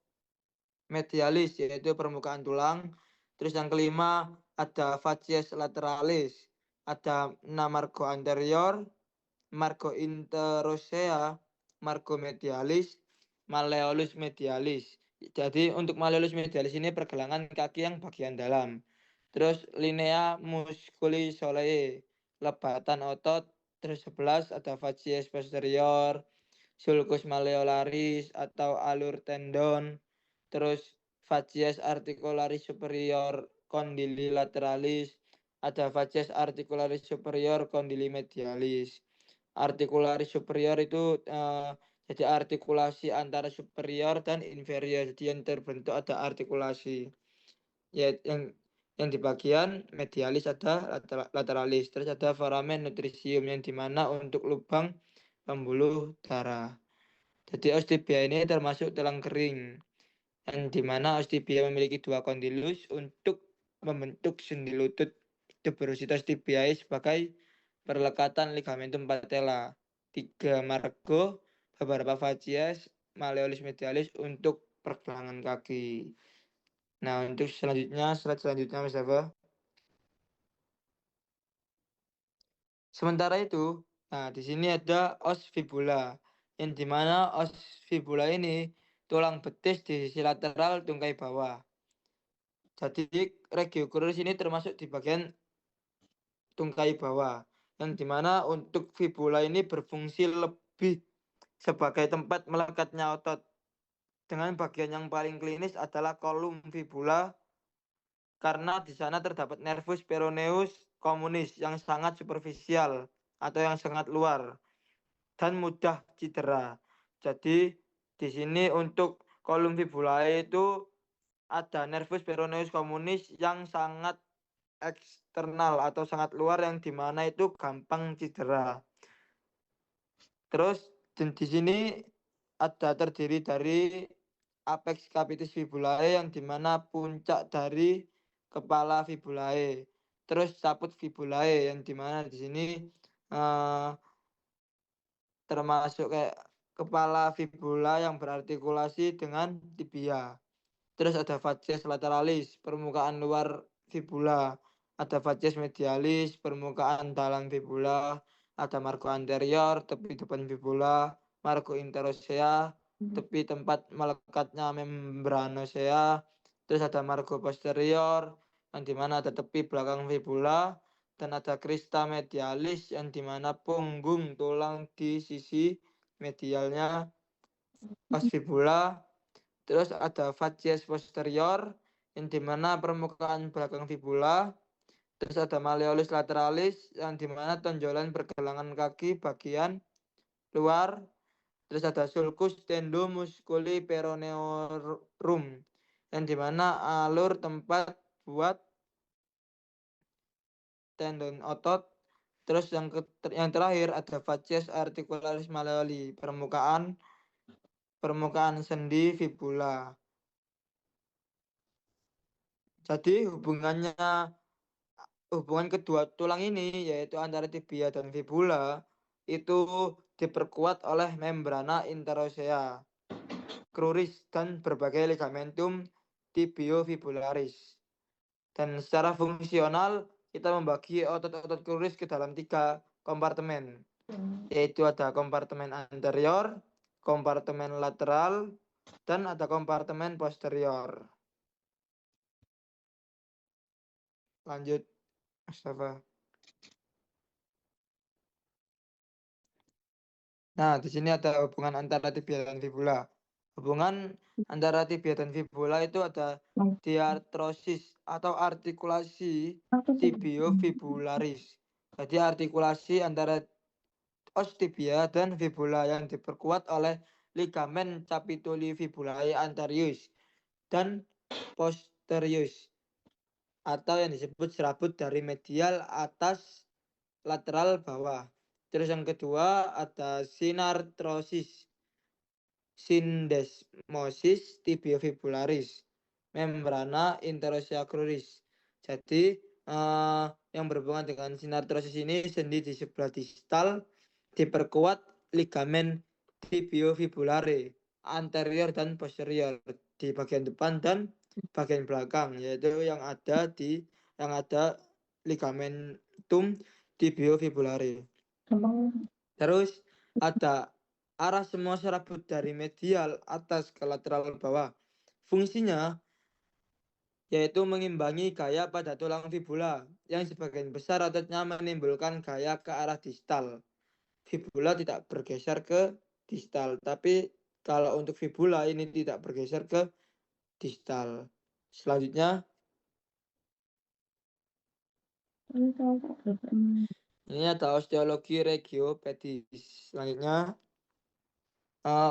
Speaker 2: medialis yaitu permukaan tulang. Terus yang kelima ada facies lateralis, ada margo anterior, margo interosea, margo medialis, malleolus medialis. Jadi untuk malleolus medialis ini pergelangan kaki yang bagian dalam. Terus linea musculi solei, lebatan otot. Terus 11 ada facies posterior, sulcus malleolaris atau alur tendon. Terus facies articularis superior, condyle lateralis, ada facies articularis superior, condyle medialis. Articularis superior itu jadi artikulasi antara superior dan inferior. Jadi yang terbentuk ada artikulasi. Ya, yang di bagian medialis ada lateralis. Terus ada foramen nutrisium yang dimana untuk lubang pembuluh darah. Jadi ostibia ini termasuk tulang kering yang dimana ostibia memiliki dua kondilus untuk membentuk sendi lutut tuberositas tibiae sebagai perlekatan ligamentum patella. 3 margo, beberapa facies, malleolus medialis untuk pergelangan kaki. Nah, untuk slide selanjutnya Mas Dava. Sementara itu, nah di sini ada os fibula yang dimana os fibula ini tulang betis di sisi lateral tungkai bawah. Jadi regio cruris ini termasuk di bagian tungkai bawah yang dimana untuk fibula ini berfungsi lebih sebagai tempat melekatnya otot. Dengan bagian yang paling klinis adalah kolum fibula karena di sana terdapat nervus peroneus komunis yang sangat superficial atau yang sangat luar dan mudah cedera. Jadi di sini untuk kolum fibulae itu ada nervus peroneus communis yang sangat eksternal atau sangat luar yang dimana itu gampang cedera. Terus di sini ada terdiri dari apex capitis fibulae yang dimana puncak dari kepala fibulae. Terus caput fibulae yang dimana di sini termasuk kayak kepala fibula yang berartikulasi dengan tibia. Terus ada facies lateralis, permukaan luar fibula. Ada facies medialis, permukaan dalam fibula. Ada margo anterior, tepi depan fibula. Margo interosea, tepi tempat melekatnya membranosea. Terus ada margo posterior, yang dimana ada tepi belakang fibula. Dan ada crista medialis, yang dimana punggung tulang di sisi medialnya pas fibula. Terus ada facies posterior yang dimana permukaan belakang fibula. Terus ada malleolus lateralis yang dimana tonjolan pergelangan kaki bagian luar. Terus ada sulcus tendomusculi peroneorum yang dimana alur tempat buat tendon otot. Terus yang terakhir ada facies articularis malleoli, permukaan sendi fibula. Jadi hubungan kedua tulang ini yaitu antara tibia dan fibula itu diperkuat oleh membrana interosea, cruris dan berbagai ligamentum tibiofibularis. Dan secara fungsional kita membagi otot-otot cruris ke dalam 3 kompartemen, yaitu ada kompartemen anterior, kompartemen lateral, dan ada kompartemen posterior. Lanjut, Mustafa. Nah, di sini ada hubungan antara tibia dan fibula. Hubungan antara tibia dan fibula itu ada diartrosis atau artikulasi tibiofibularis. Jadi artikulasi antara os tibia dan fibula yang diperkuat oleh ligamen capituli fibulae anterius dan posterius atau yang disebut serabut dari medial atas lateral bawah. Terus yang kedua ada sinartrosis, syndesmosis tibiofibularis, membrana interosea cruris. Jadi yang berhubungan dengan sinartrosis ini sendi di sebelah distal diperkuat ligamen tibiofibulare anterior dan posterior di bagian depan dan bagian belakang, yaitu yang ada ligamentum tibiofibulare. Terus ada arah semua serabut dari medial atas ke lateral bawah. Fungsinya yaitu mengimbangi gaya pada tulang fibula yang sebagian besar ototnya menimbulkan gaya ke arah distal. Fibula tidak bergeser ke distal, tapi kalau untuk fibula ini tidak bergeser ke distal. Selanjutnya ini ada osteologi regiopedis. Selanjutnya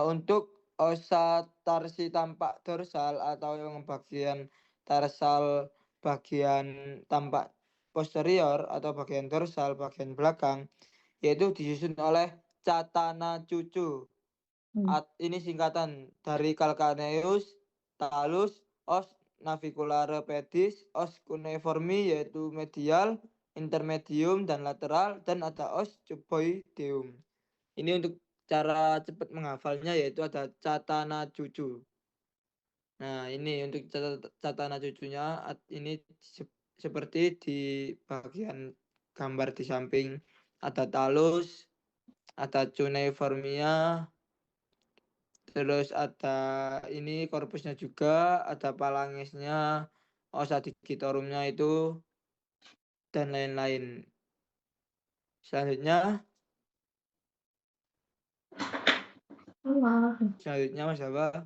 Speaker 2: untuk osa tarsi tampak dorsal atau yang bagian tarsal bagian tampak posterior atau bagian dorsal bagian belakang yaitu disusun oleh catana cucu. Ini singkatan dari calcaneus, talus, os naviculare pedis, os cuneiformi yaitu medial, intermedium dan lateral, dan ada os cuboideum. Ini untuk cara cepat menghafalnya yaitu ada catana cucu. Nah, ini untuk catana cucunya ini seperti di bagian gambar di samping ada talus, ada cuneiformia, terus ada ini korpusnya juga, ada palangisnya, osa digitorumnya itu, dan lain-lain. Selanjutnya Mas Abah.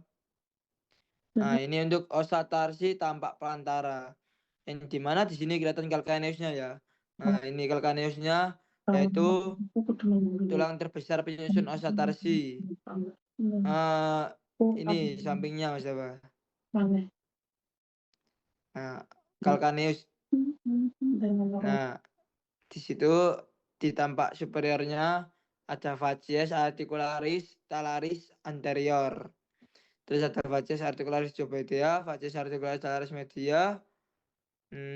Speaker 2: Nah, ini untuk osa tarsi tampak pelantara. Yang dimana di sini kelihatan calcaneusnya ya. Nah, ini calcaneusnya yaitu tulang terbesar penyusun osa tarsi. Ini sampingnya Mas Dafa. Nah, calcaneus. Nah, di situ di tampak superiornya ada facies articularis talaris anterior. Terus ada facies articularis jobedea, facies articularis talaris media,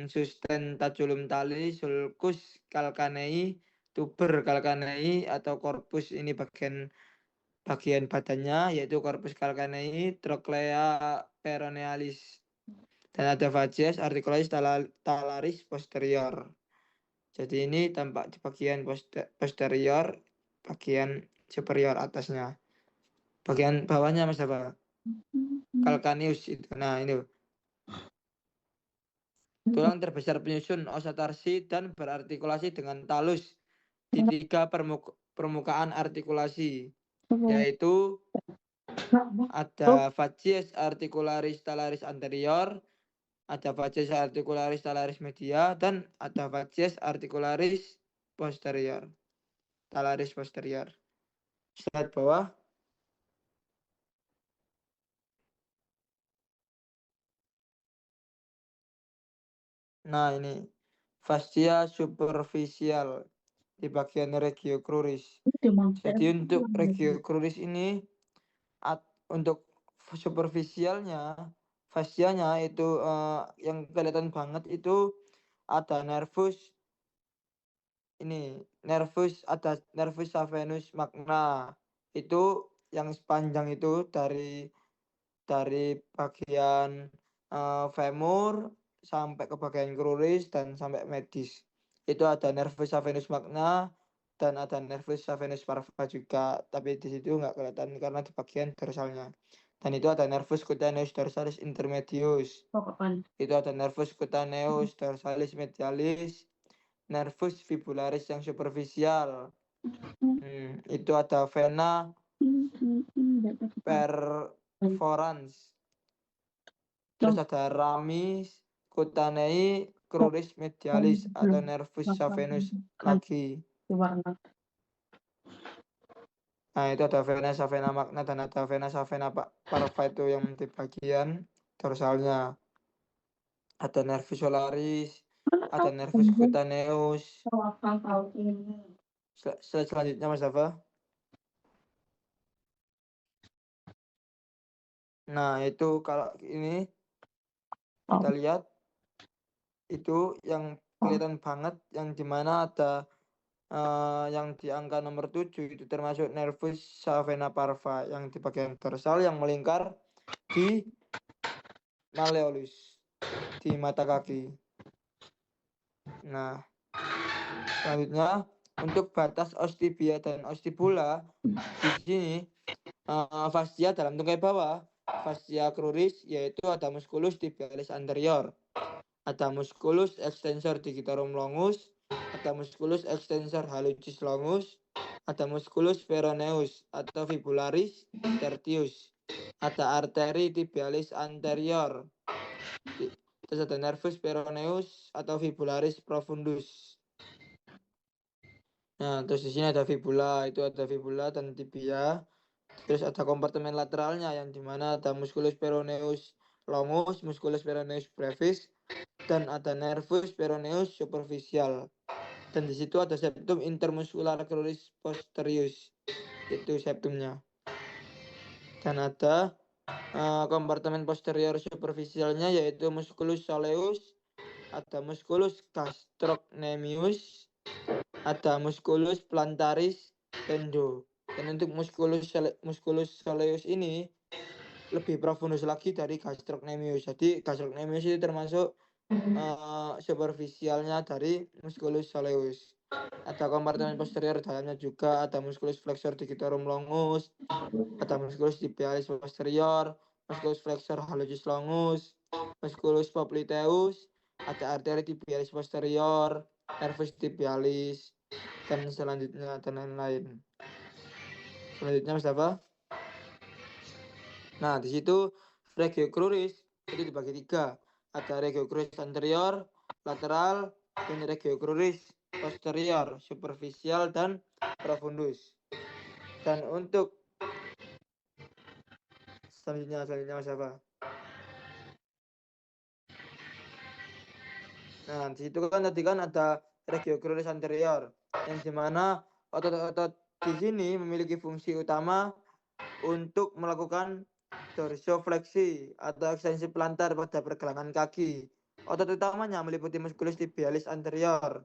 Speaker 2: sustentaculum tali, sulcus calcanei, tuber calcanei atau corpus ini bagian badannya yaitu corpus calcanei, trochlea peronealis. Dan ada facies articularis talaris posterior. Jadi ini tampak di bagian posterior, bagian superior atasnya. Bagian bawahnya Mas apa? Calcaneus itu. Nah, ini tulang terbesar penyusun osa tarsi dan berartikulasi dengan talus di 3 permukaan artikulasi, yaitu ada facies articularis talaris anterior, ada facies articularis talaris media, dan ada facies articularis posterior. Talaris posterior. Slide bawah. Nah, ini fascia superficial di bagian regio cruris. Jadi untuk regio cruris ini untuk superficialnya, fascianya itu yang kelihatan banget itu ada nervus ini, ada nervus saphenus magna. Itu yang sepanjang itu dari bagian femur sampai ke bagian cruris dan sampai medis. Itu ada nervus saphenus magna dan ada nervus saphenus parva juga, tapi di situ nggak kelihatan karena di bagian dorsalnya. Dan itu ada nervus cutaneus dorsalis intermedius. Itu ada nervus cutaneus dorsalis medialis, nervus fibularis yang superficial. Itu ada vena perforans. Terus ada ramis cutanei cruris medialis atau nervus saphenus lagi. Nah, itu ada vena savena magna dan ada vena savena parva itu yang di bagian dorsalnya. Ada nervus solaris, ada nervus cutaneus. Selanjutnya Mas Dafa. Nah, itu kalau ini kita lihat itu yang kelihatan banget yang dimana ada yang di angka nomor 7 itu termasuk nervus savena parva yang di bagian dorsal yang melingkar di malleolus di mata kaki. Nah, selanjutnya untuk batas ostibia dan ostibula di sini fascia dalam tungkai bawah, fascia cruris yaitu ada musculus tibialis anterior, ada musculus extensor digitorum longus, ada musculus extensor hallucis longus, ada musculus peroneus atau fibularis tertius, ada arteri tibialis anterior, terus ada nervus peroneus atau fibularis profundus. Nah, terus di sini ada fibula, itu ada fibula dan tibia. Terus ada kompartemen lateralnya yang dimana ada musculus peroneus longus, musculus peroneus brevis, dan ada nervus peroneus superficial. Dan di situ ada septum intermuscular cruris posterius, itu septumnya. Dan ada kompartemen posterior superficialnya yaitu musculus soleus, ada musculus gastrocnemius, ada musculus plantaris tendo. Dan untuk musculus soleus ini lebih profundus lagi dari gastrocnemius. Jadi gastrocnemius itu termasuk superficialnya dari musculus soleus. Ada kompartemen posterior dalamnya juga, ada musculus flexor digitorum longus, ada musculus tibialis posterior, musculus flexor hallucis longus, musculus popliteus, ada arteri tibialis posterior, nervus tibialis, dan selanjutnya dan lain-lain. Selanjutnya Mas Dafa. Nah, di situ regio cruris itu dibagi 3. Ada regio cruris anterior, lateral, ini regiocruris posterior, superficial, dan profundus. Dan untuk selanjutnya Mas apa? Nah, di situ kan tadi kan ada regiocruris anterior, yang dimana otot-otot di sini memiliki fungsi utama untuk melakukan dorsofleksi atau ekstensi plantar pada pergelangan kaki. Otot utamanya meliputi musculus tibialis anterior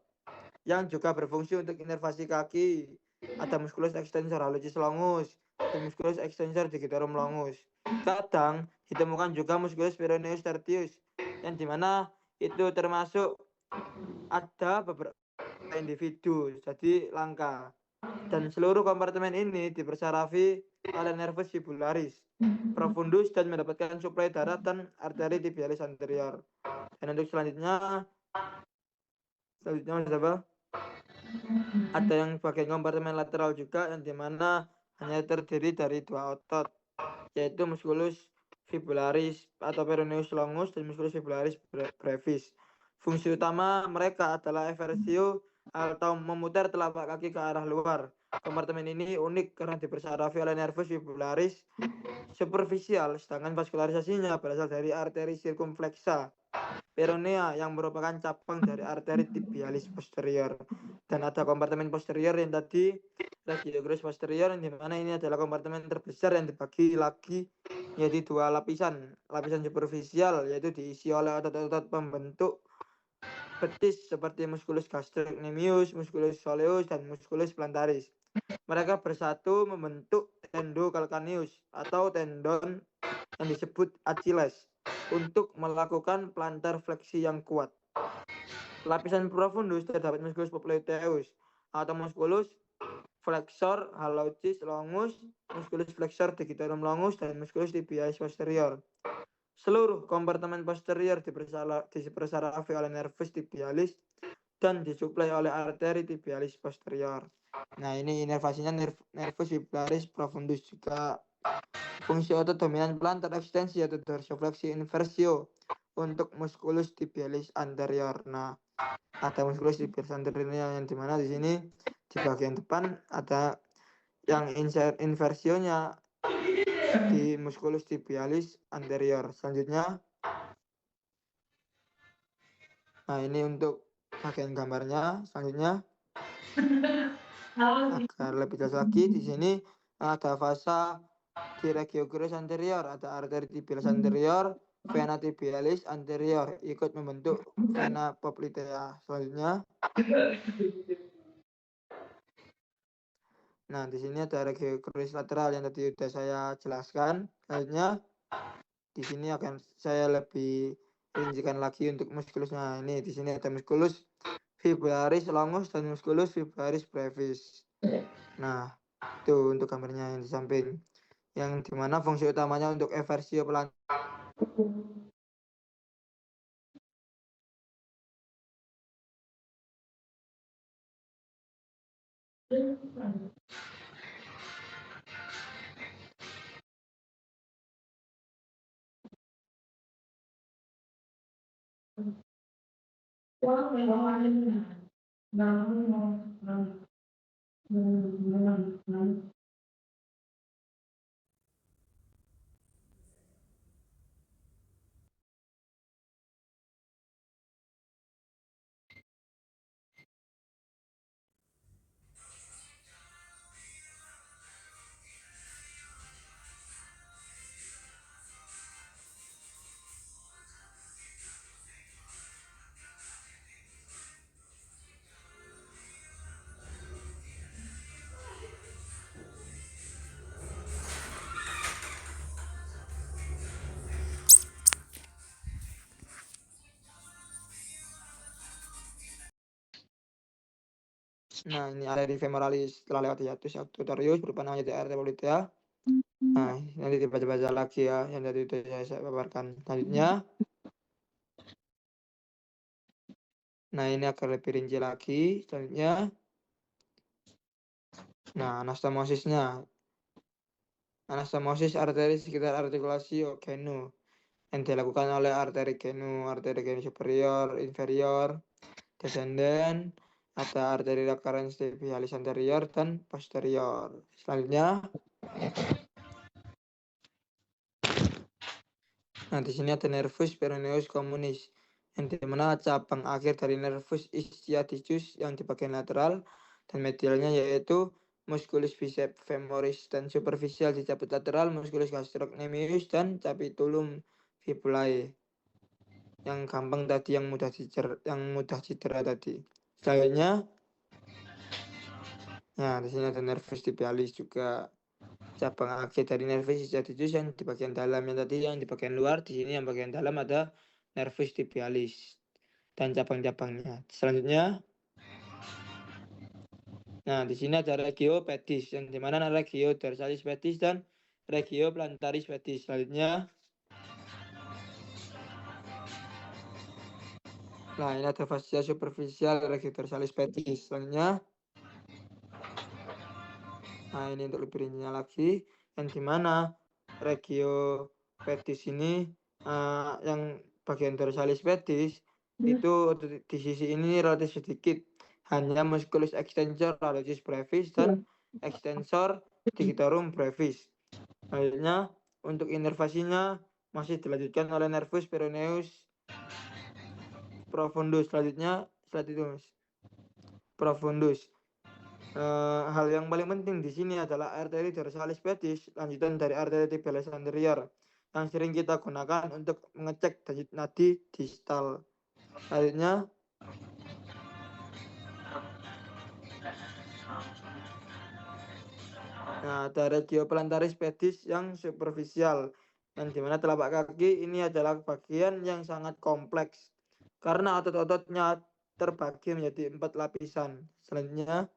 Speaker 2: yang juga berfungsi untuk inervasi kaki. Ada musculus extensor hallucis longus dan musculus extensor digitorum longus. Kadang ditemukan juga musculus peroneus tertius yang dimana itu termasuk ada beberapa individu, jadi langka. Dan seluruh kompartemen ini dipersarafi oleh nervus fibularis profundus dan mendapatkan suplai darah dan arteri tibialis anterior. Dan untuk selanjutnya apa? Ada yang bagian kompartemen lateral juga yang dimana hanya terdiri dari dua otot, yaitu musculus fibularis atau peroneus longus dan musculus fibularis brevis. Fungsi utama mereka adalah eversio atau memutar telapak kaki ke arah luar. Kompartemen ini unik karena dipersarafi oleh nervus fibularis superficial, sedangkan vaskularisasinya berasal dari arteri circumflexa peronea yang merupakan cabang dari arteri tibialis posterior. Dan ada kompartemen posterior yang tadi regiocruris posterior, yang dimana ini adalah kompartemen terbesar yang dibagi lagi yaitu dua lapisan. Lapisan superficial yaitu diisi oleh otot-otot pembentuk betis seperti musculus gastrocnemius, musculus soleus, dan musculus plantaris. Mereka bersatu membentuk tendo calcaneus atau tendon yang disebut Achilles untuk melakukan plantar fleksi yang kuat. Lapisan profundus terdapat musculus popliteus atau musculus flexor hallucis longus, musculus flexor digitorum longus, dan musculus tibialis posterior. Seluruh kompartemen posterior dipersarafi oleh nervus tibialis dan disuplai oleh arteri tibialis posterior. Nah, ini inervasinya nervus fibularis profundus juga. Fungsi otot dominan plantar ekstensi atau dorsofleksi inversio untuk musculus tibialis anterior. Nah, ada musculus tibialis anterior yang dimana di sini di bagian depan ada yang inversionya di musculus tibialis anterior. Selanjutnya, nah ini untuk bagian gambarnya. Selanjutnya, agar lebih jelas lagi, di sini ada fasa di regiocruris anterior, ada arteri tibialis anterior, vena tibialis anterior ikut membentuk vena poplitea. Selanjutnya, nah di sini ada regiocruris lateral yang tadi sudah saya jelaskan. Selanjutnya, di sini akan saya lebih rincikan lagi untuk muskulusnya. Ini di sini ada musculus fibularis longus dan musculus fibularis brevis. Nah, itu untuk gambarnya yang di samping. Yang dimana fungsi utamanya untuk eversio pelan. Nah, ini arteri femoralis telah lewat hiatus abductorius berupa namanya arteri poplitea. Nah, nanti dibaca-baca lagi ya yang tadi itu saya paparkan. Selanjutnya, nah ini akan lebih rinci lagi. Selanjutnya, nah anastomosisnya, anastomosis arteri sekitar artikulasi genu yang dilakukan oleh arteri genu superior, inferior. descendant, ada arteri recurrens tibialis anterior dan posterior. Selanjutnya, nah di sini ada nervus peroneus communis, yang dimana cabang akhir dari nervus ischiadicus yang di bagian lateral dan medialnya yaitu musculus biceps femoris dan superficial di cabut lateral, musculus gastrocnemius dan capitulum fibulae. Yang gampang tadi, yang mudah cedera tadi. Selanjutnya, nah di sini ada nervus tibialis juga, cabang akhir dari nervus ischiadicus yang di bagian dalam, yang tadi yang di bagian luar, di sini yang bagian dalam ada nervus tibialis dan cabang-cabangnya. Selanjutnya, nah di sini ada regio pedis, yang dimana regio dorsalis pedis dan regio plantaris pedis. Selanjutnya, nah ini ada fascia superficial regio dorsalis pedis. Selanjutnya, nah ini untuk lebih rincinya lagi, yang dimana regio pedis ini yang bagian dorsalis pedis itu di sisi ini relatif sedikit, hanya musculus extensor radius brevis dan extensor digitorum brevis. Akhirnya untuk inervasinya masih dilanjutkan oleh nervus peroneus profundus. Selanjutnya profundus. Hal yang paling penting di sini adalah arteri dorsalis pedis, lanjutan dari arteri tibialis anterior, yang sering kita gunakan untuk mengecek nadi distal. Selanjutnya, nah ada regio plantaris pedis yang superficial, yang dimana telapak kaki ini adalah bagian yang sangat kompleks karena otot-ototnya terbagi menjadi 4 lapisan. Selanjutnya,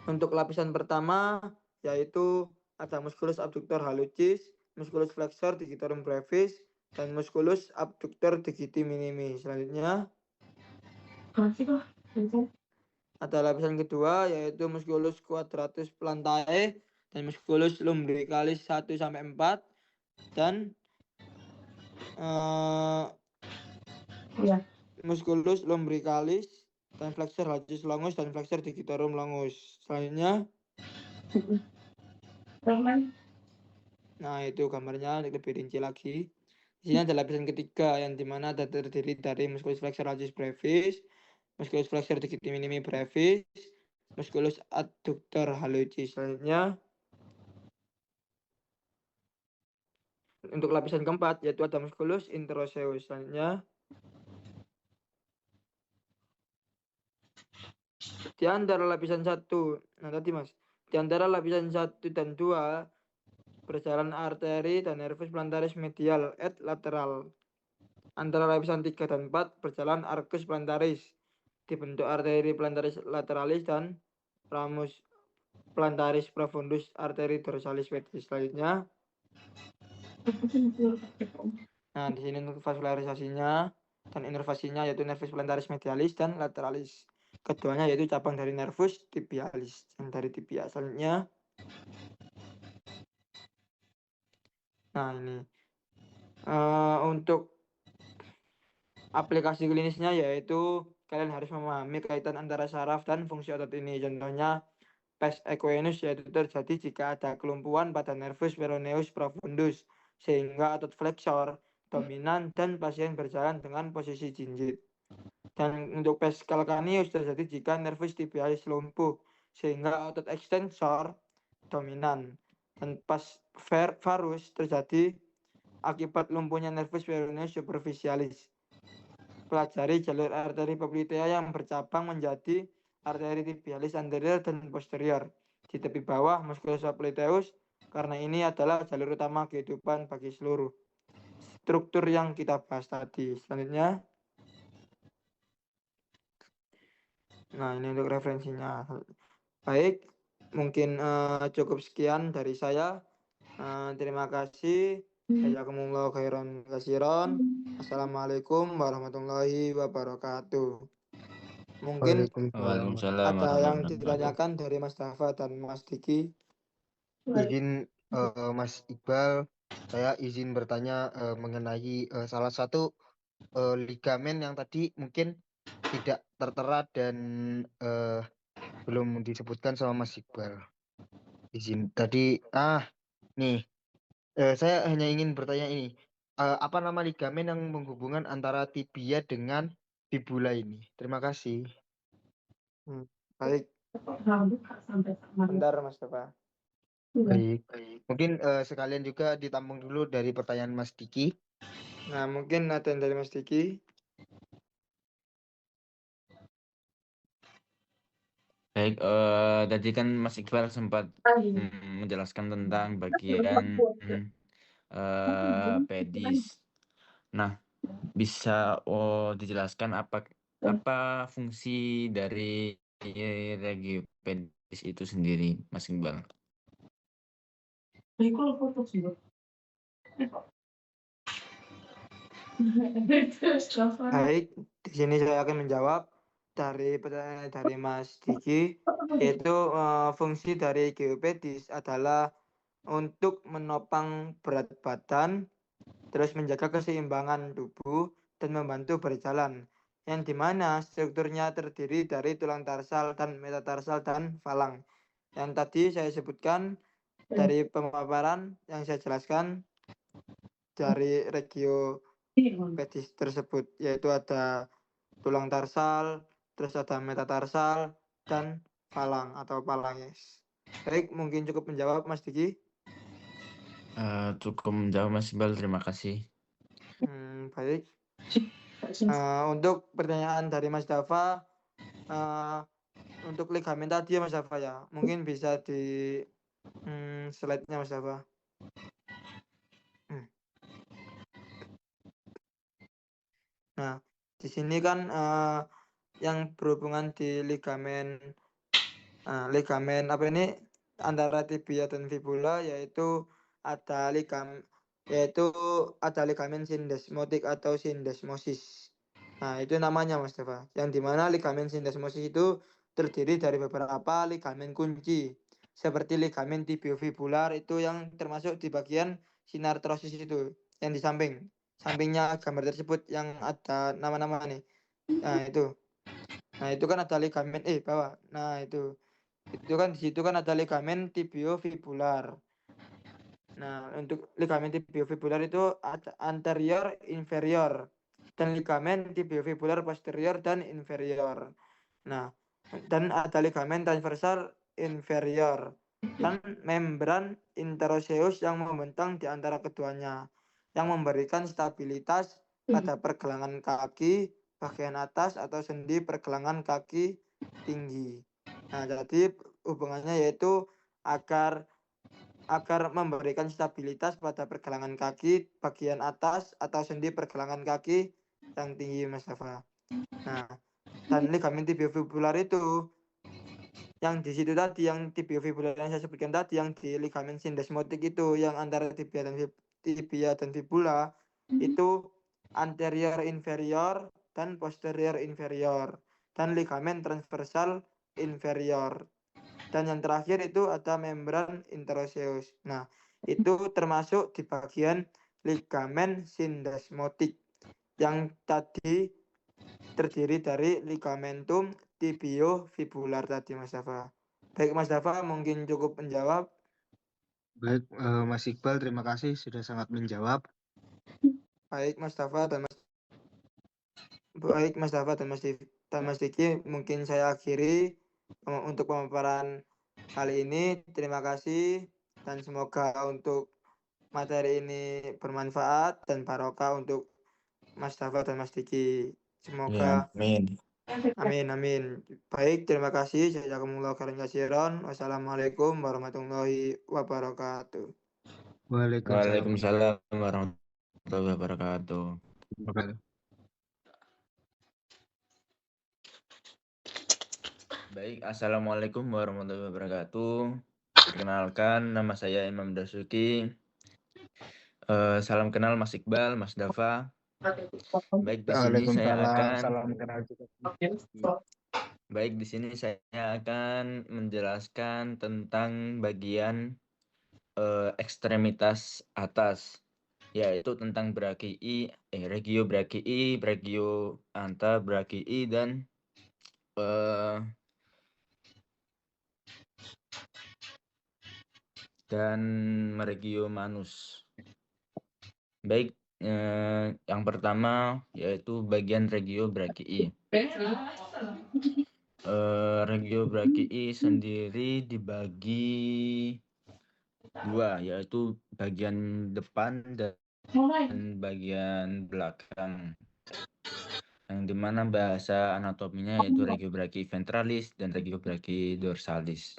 Speaker 2: untuk lapisan pertama yaitu ada musculus abductor hallucis, musculus flexor digitorum brevis, dan musculus abductor digiti minimi. Selanjutnya, ada lapisan kedua yaitu musculus quadratus plantae dan musculus lumbricalis 1 sampai 4 dan musculus lumbricalis dan flexor hallucis longus dan flexor digitorum longus. Selanjutnya, nah itu gambarnya lebih rinci lagi. Di sini ada lapisan ketiga yang dimana terdiri dari musculus flexor hallucis brevis, musculus flexor digiti minimi brevis, musculus adductor hallucis. Selanjutnya, untuk lapisan keempat yaitu ada musculus interoseus. Selanjutnya, di antara lapisan 1, nah tadi Mas, di antara lapisan 1 dan 2 berjalan arteri dan nervus plantaris medial et lateral. Antara lapisan 3 dan 4 berjalan arcus plantaris, dibentuk arteri plantaris lateralis dan ramus plantaris profundus arteri dorsalis pedis. Selanjutnya, nah di sini untuk vasularisasinya dan inervasinya yaitu nervus plantaris medialis dan lateralis. Keduanya yaitu cabang dari nervus tibialis yang dari tibia. Selanjutnya, nah ini untuk aplikasi klinisnya yaitu kalian harus memahami kaitan antara saraf dan fungsi otot ini. Contohnya, pes equinus yaitu terjadi jika ada kelumpuhan pada nervus peroneus profundus sehingga otot flexor dominan dan pasien berjalan dengan posisi jinjit. Dan untuk pes calcaneus terjadi jika nervus tibialis lumpuh sehingga otot extensor dominan. Dan pas varus terjadi akibat lumpuhnya nervus peroneus superficialis. Pelajari jalur arteri poplitea yang bercabang menjadi arteri tibialis anterior dan posterior. Di tepi bawah musculus popliteus, karena ini adalah jalur utama kehidupan bagi seluruh struktur yang kita bahas tadi. Selanjutnya, nah ini untuk referensinya. Baik, mungkin cukup sekian dari saya. Terima kasih. Jazakumullahu khairan katsiran. Assalamualaikum warahmatullahi wabarakatuh. Mungkin
Speaker 3: Waalaikumsalam
Speaker 2: ada yang
Speaker 3: warahmatullahi wabarakatuh.
Speaker 2: ditanyakan dari Mas Dafa dan Mas Diki.
Speaker 1: Izin Mas Iqbal, saya izin bertanya mengenai salah satu ligamen yang tadi mungkin tidak tertera dan belum disebutkan sama Mas Iqbal. Izin tadi nih saya hanya ingin bertanya ini. Apa nama ligamen yang menghubungkan antara tibia dengan fibula ini? Terima kasih.
Speaker 2: Baik, bentar Mas Dafa.
Speaker 1: Baik. Mungkin sekalian juga ditampung dulu dari pertanyaan Mas Diki.
Speaker 2: Nah, mungkin ada yang dari Mas Diki.
Speaker 3: Baik, tadi kan Mas Iqbal sempat menjelaskan tentang bagian pedis. Nah, bisa dijelaskan apa fungsi dari regiopedis itu sendiri, Mas Iqbal?
Speaker 2: Baik, di sini saya akan menjawab dari pertanyaan dari Mas Diki, yaitu fungsi dari geopedis adalah untuk menopang berat badan, terus menjaga keseimbangan tubuh dan membantu berjalan, yang dimana strukturnya terdiri dari tulang tarsal dan metatarsal dan falang. Yang tadi saya sebutkan dari pemaparan yang saya jelaskan dari regiopedis tersebut, yaitu ada tulang tarsal, terus ada metatarsal, dan falang atau phalanges. Baik, mungkin cukup menjawab Mas Diki.
Speaker 3: Cukup menjawab Mas Iqbal, terima kasih.
Speaker 2: Baik. Untuk pertanyaan dari Mas Dafa, untuk ligamen tadi ya Mas Dafa ya, mungkin bisa di slide-nya Mas Dafa. Nah, di sini kan yang berhubungan di ligamen apa ini antara tibia dan fibula, yaitu ada ligamen sindesmotik atau sindesmosis. Nah, itu namanya Mas Deva. Yang dimana ligamen sindesmosis itu terdiri dari beberapa ligamen kunci, seperti ligamen tibiofibular itu yang termasuk di bagian sinartrosis itu, yang di sampingnya gambar tersebut yang ada nama-nama nih. Nah, itu kan ada ligamen bawah. Nah, itu kan di situ kan ada ligamen tibiofibular. Nah, untuk ligamen tibiofibular itu ada anterior, inferior, dan ligamen tibiofibular posterior dan inferior. Nah, dan ada ligamen transversal inferior dan membran interoseus yang membentang di antara keduanya, yang memberikan stabilitas pada pergelangan kaki bagian atas atau sendi pergelangan kaki tinggi. Nah, jadi hubungannya yaitu agar memberikan stabilitas pada pergelangan kaki bagian atas atau sendi pergelangan kaki yang tinggi, Mas Dafa. Nah, dan ligamen tibiofibular itu yang di situ tadi, yang tibiofibular yang saya sebutkan tadi, yang di ligamen sindesmotik itu, yang antara tibia dan fibula itu anterior inferior dan posterior inferior, dan ligamen transversal inferior. Dan yang terakhir itu ada membran interoseus. Nah, itu termasuk di bagian ligamen sindesmotik yang tadi terdiri dari ligamentum tibiofibular tadi, Mas Dafa. Baik, Mas Dafa, mungkin cukup menjawab.
Speaker 1: Baik, Mas Iqbal, terima kasih sudah sangat menjawab.
Speaker 2: Baik, Mas Dafa dan Mas Diki, mungkin saya akhiri untuk pemaparan kali ini. Terima kasih dan semoga untuk materi ini bermanfaat dan barokah untuk Mas Dafa dan Mas Diki. Semoga amin. Baik, terima kasih. Jazakumullah khairan katsiran. Wassalamualaikum warahmatullahi wabarakatuh.
Speaker 3: Waalaikumsalam warahmatullahi wabarakatuh. Baik, assalamualaikum warahmatullahi wabarakatuh. Perkenalkan, nama saya Imam Dasuki. Salam kenal Mas Iqbal, Mas Dafa. Baik, di sini saya akan menjelaskan tentang bagian ekstremitas atas, yaitu tentang brachii, regio brachii, regio anta brachii, dan regio manus. Baik, yang pertama yaitu bagian regio brachii. Regio brachii sendiri dibagi dua, yaitu bagian depan dan bagian belakang, yang dimana bahasa anatominya yaitu regio brachii ventralis dan regio brachii dorsalis.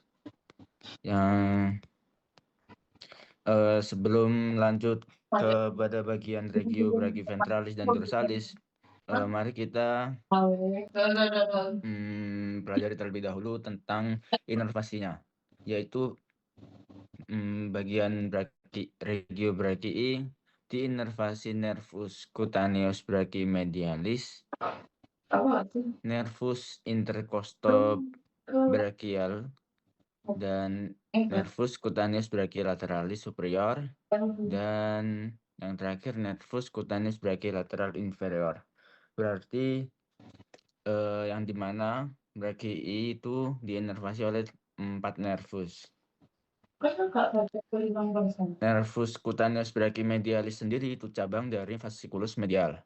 Speaker 3: Yang sebelum lanjut kepada bagian regio brachii ventralis dan dorsalis, mari kita pelajari terlebih dahulu tentang inervasinya, yaitu bagian regio brachii diinervasi nervus cutaneus brachymedialis, nervus intercostobrachial, dan nervus cutaneus brachiolateralis superior, dan yang terakhir nervus cutaneus brachiolateral inferior. Berarti yang dimana brachii itu diinervasi oleh 4 nervus. Nervus cutaneus brachymedialis sendiri itu cabang dari fasciculus medial.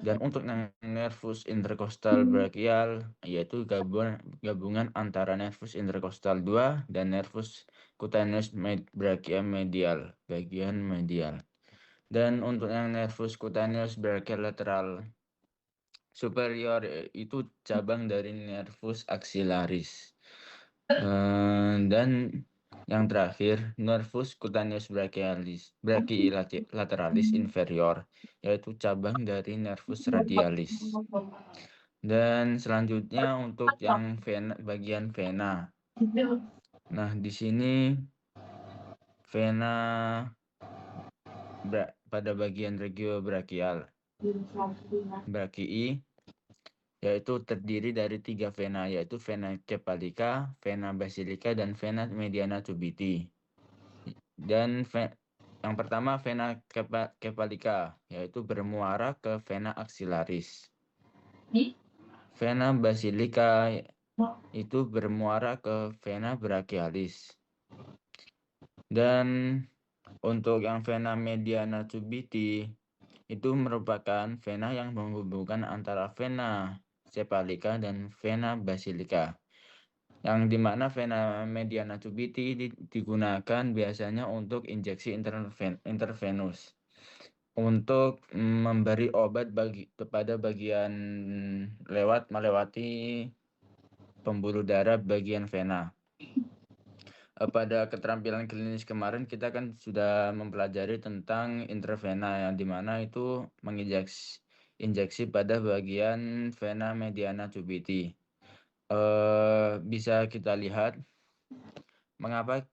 Speaker 3: Dan untuk nervus intercostal brachial, yaitu gabungan antara nervus intercostal 2 dan nervus cutaneus brachymedial, bagian medial. Dan untuk yang nervus cutaneus brachiolateral superior itu cabang dari nervus axillaris. Dan yang terakhir, nervus cutaneus brachiolateralis inferior, yaitu cabang dari nervus radialis. Dan selanjutnya untuk yang bagian vena. Nah, di sini vena pada bagian regio brachial brachii yaitu terdiri dari 3 vena, yaitu vena cephalica, vena basilica, dan vena mediana cubiti. Dan yang pertama vena cephalica, yaitu bermuara ke vena axillaris. Vena basilica itu bermuara ke vena brachialis. Dan untuk yang vena mediana cubiti itu merupakan vena yang menghubungkan antara vena cephalica dan vena basilica, yang dimana vena mediana cubiti digunakan biasanya untuk injeksi intravenous untuk memberi obat kepada bagian melewati pembuluh darah bagian vena. Pada keterampilan klinis kemarin kita kan sudah mempelajari tentang intravena, yang dimana itu injeksi pada bagian vena mediana cubiti. Bisa kita lihat mengapa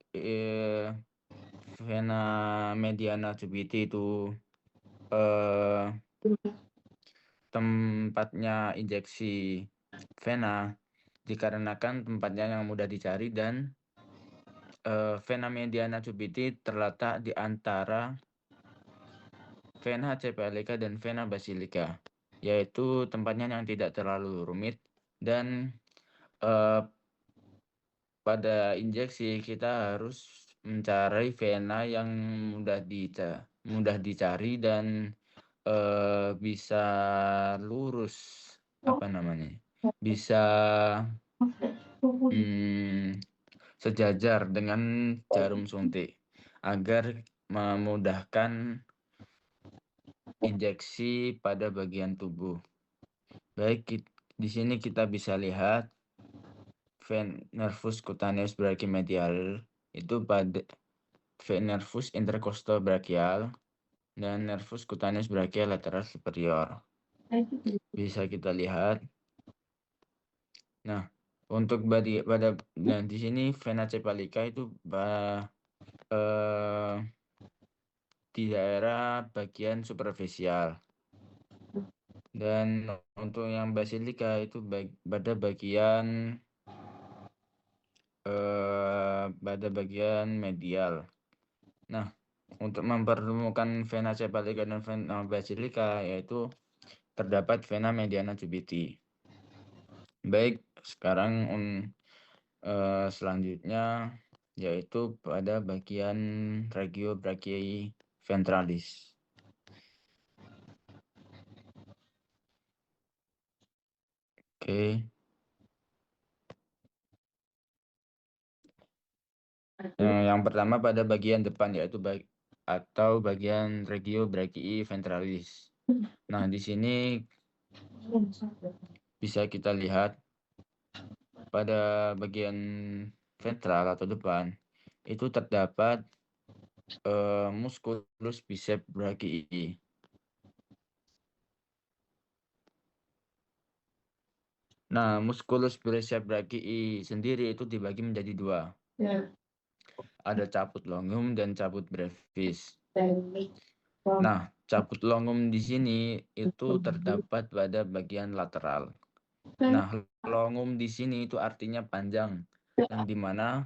Speaker 3: vena mediana cubiti itu tempatnya injeksi vena, dikarenakan tempatnya yang mudah dicari dan vena mediana cubiti terletak di antara vena cephalica dan vena basilica, yaitu tempatnya yang tidak terlalu rumit, dan pada injeksi kita harus mencari vena yang mudah dicari dan bisa lurus, bisa sejajar dengan jarum suntik agar memudahkan injeksi pada bagian tubuh. Baik, di sini kita bisa lihat nervus cutaneus brachymedial itu pada nervus intercostobrachial dan nervus cutaneus brachiolateral superior. Bisa kita lihat. Nah, untuk di sini vena cephalica itu di daerah bagian superficial, dan untuk yang basilica itu pada bagian medial. Nah, untuk mempertemukan vena cephalica dan vena basilica, yaitu terdapat vena mediana cubiti. Baik, sekarang selanjutnya yaitu pada bagian regio brachii ventralis. Oke. Yang pertama pada bagian depan yaitu bagian regio brachii ventralis. Nah, di sini bisa kita lihat pada bagian ventral atau depan itu terdapat musculus biceps brachii. Nah, musculus biceps brachii sendiri itu dibagi menjadi dua. Ada caput longum dan caput brevis. Nah, caput longum di sini itu terdapat pada bagian lateral. Nah, longum di sini itu artinya panjang, yang dimana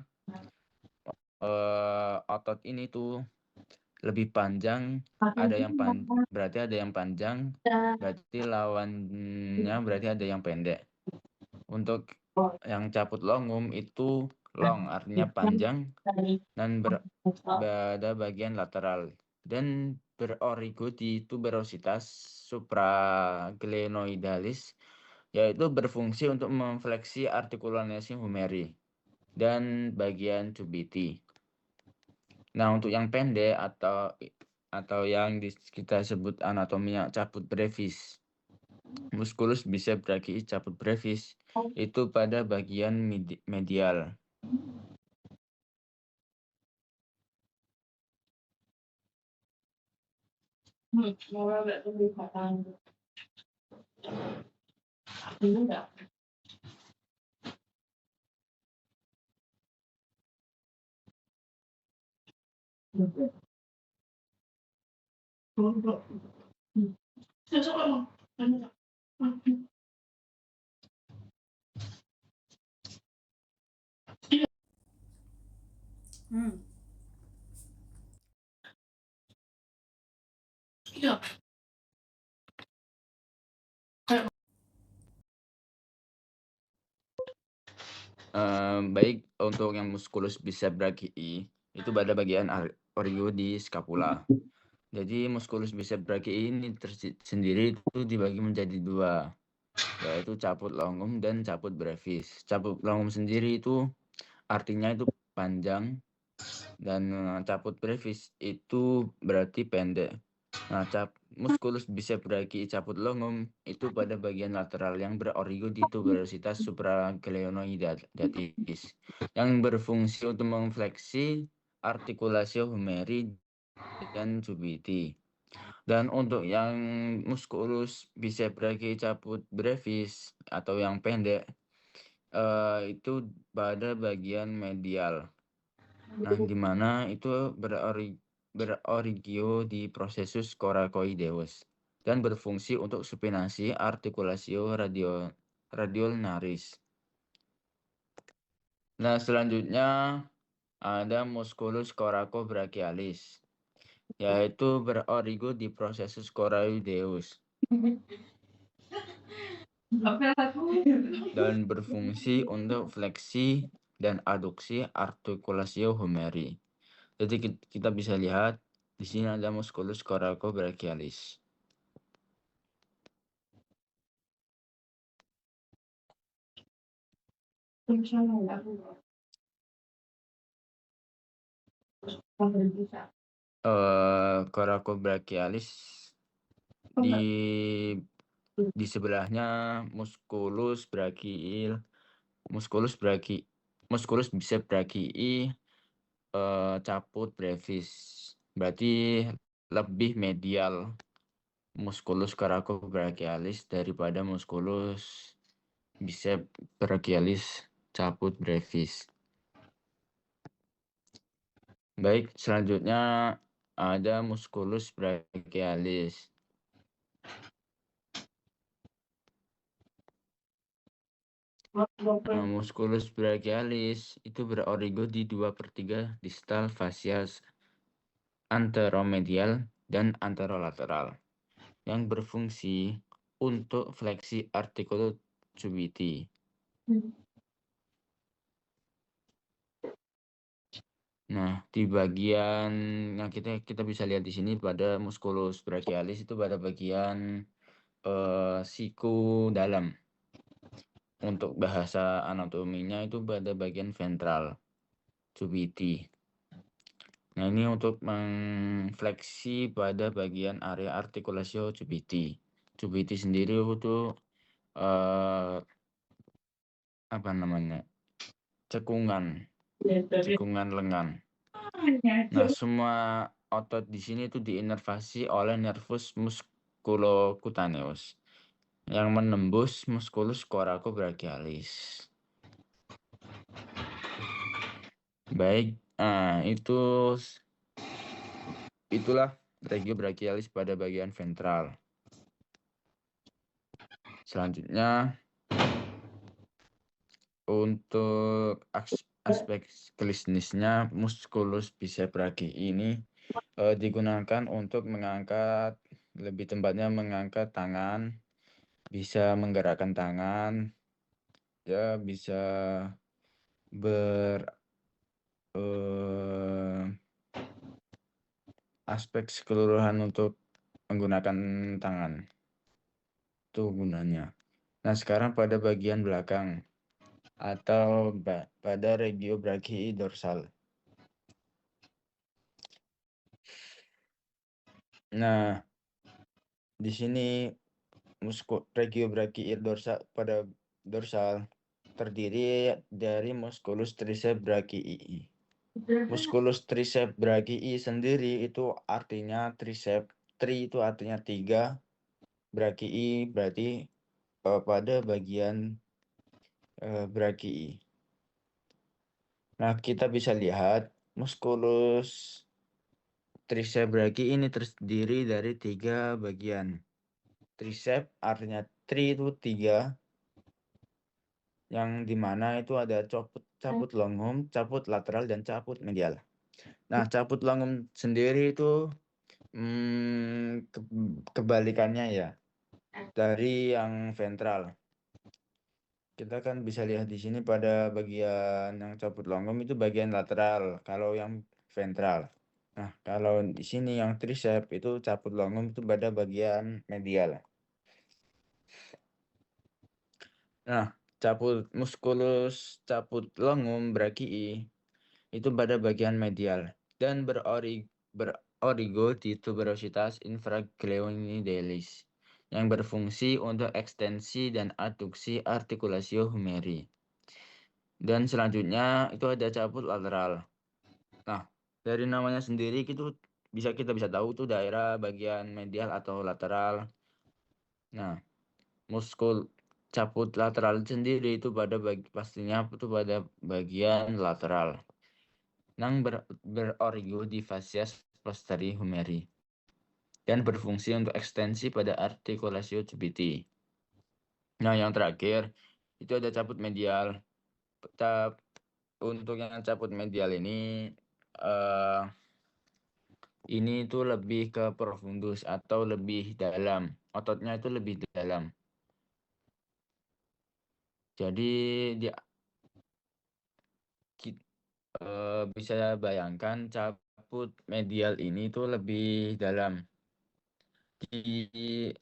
Speaker 3: otot ini tuh lebih panjang, berarti ada yang panjang, berarti lawannya berarti ada yang pendek. Untuk yang caput longum itu long artinya panjang dan pada bagian lateral dan berorigo di tuberositas supraglenoidalis, yaitu berfungsi untuk memfleksi artikulasi humeri dan bagian cubiti. Nah, untuk yang pendek atau yang kita sebut anatominya caput brevis, musculus biceps brachii caput brevis itu pada bagian medial. Baik, untuk yang musculus biceps brachii itu pada bagian origo di scapula. Jadi musculus biceps brachii ini sendiri itu dibagi menjadi dua, yaitu caput longum dan caput brevis. Caput longum sendiri itu artinya itu panjang dan caput brevis itu berarti pendek. Nah, musculus biceps brachii caput longum itu pada bagian lateral yang berorigo di tuberositas supraglenoidalis yang berfungsi untuk memfleksi artikulasi humeri dan cubiti. Dan untuk yang musculus biceps brachii caput brevis atau yang pendek itu pada bagian medial. Nah, di mana itu berorigio di processus coracoideus dan berfungsi untuk supinasi articulatio radiolaris. Nah, selanjutnya ada musculus coracobrachialis, yaitu berorigo di processus coracoideus dan berfungsi untuk fleksi dan aduksi articulatio humeri. Jadi kita bisa lihat di sini ada musculus coracobrachialis. Coracobrachialis di sebelahnya musculus biceps brachii caput brevis, berarti lebih medial musculus coracobrachialis daripada musculus biceps brachialis caput brevis. Baik, selanjutnya ada musculus brachialis. Musculus brachialis itu berorigo di 2/3 distal fascia anteromedial dan anterolateral yang berfungsi untuk fleksi articular cubiti. Nah, di bagian yang kita bisa lihat di sini pada musculus brachialis itu pada bagian siku dalam. Untuk bahasa anatominya itu pada bagian ventral cubiti. Nah, ini untuk mengfleksi pada bagian area artikulasio cubiti. Cubiti sendiri itu apa namanya? Cekungan lengan. Nah, semua otot di sini itu diinervasi oleh nervus musculocutaneus yang menembus musculus coracobrachialis. Baik, itulah regiobrachialis pada bagian ventral. Selanjutnya untuk aspek klinisnya musculus bicep brachii ini digunakan untuk mengangkat, lebih tepatnya mengangkat tangan, bisa menggerakkan tangan, ya bisa aspek keseluruhan untuk menggunakan tangan. Itu gunanya. Nah, sekarang pada bagian belakang atau pada regio brachii dorsal. Nah, di sini regio brachii pada dorsal terdiri dari musculus triceps brachii. Musculus triceps brachii sendiri itu artinya triceps. Tri itu artinya 3. Brachii berarti pada bagian brachii. Nah, kita bisa lihat musculus triceps brachii ini terdiri dari 3 bagian. Triceps artinya tri itu 3, yang dimana itu ada caput longum, caput lateral, dan caput medial. Nah, caput longum sendiri itu kebalikannya ya dari yang ventral. Kita kan bisa lihat di sini pada bagian yang caput longum itu bagian lateral, kalau yang ventral. Nah, kalau di sini yang triceps itu caput longum itu pada bagian medial. Nah, musculus caput longum brachii itu pada bagian medial dan berorigo di tuberositas infragleonidalis yang berfungsi untuk ekstensi dan adduksi artikulasio humeri. Dan selanjutnya itu ada caput lateral. Nah, dari namanya sendiri kita bisa tahu itu daerah bagian medial atau lateral. Nah, caput lateral sendiri itu pastinya itu pada bagian lateral yang berorigo di fascias posteri humeri dan berfungsi untuk ekstensi pada artikulasio cubiti. Nah, yang terakhir itu ada caput medial. Untuk yang caput medial ini itu lebih ke profundus atau lebih dalam. Ototnya itu lebih dalam. Jadi bisa bayangkan caput medial ini itu lebih dalam. Lebih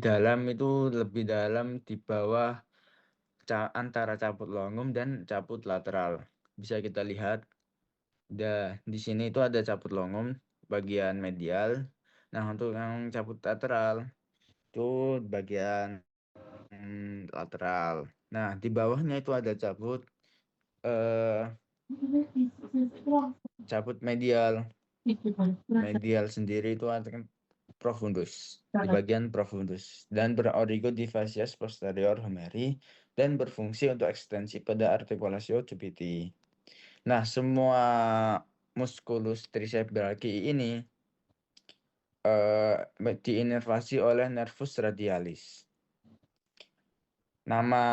Speaker 3: dalam di bawah antara caput longum dan caput lateral. Bisa kita lihat di sini itu ada caput longum bagian medial. Nah, untuk yang caput lateral itu bagian lateral. Nah, di bawahnya itu ada caput medial. Medial sendiri itu ada profundus, di bagian profundus, dan berorigo di fascias posterior humeri dan berfungsi untuk ekstensi pada artikulasio cubiti. Nah, semua musculus triceps brachii ini diinervasi oleh nervus radialis. Nama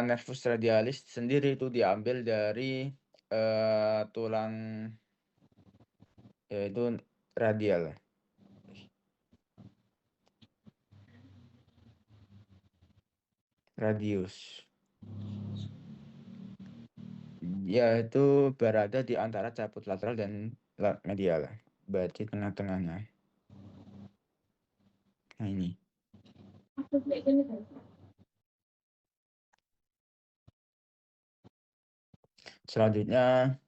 Speaker 3: nervus radialis sendiri itu diambil dari tulang yaitu radial. Radius, yaitu berada di antara caput lateral dan medial, berarti tengah-tengahnya. Nah ini. Selanjutnya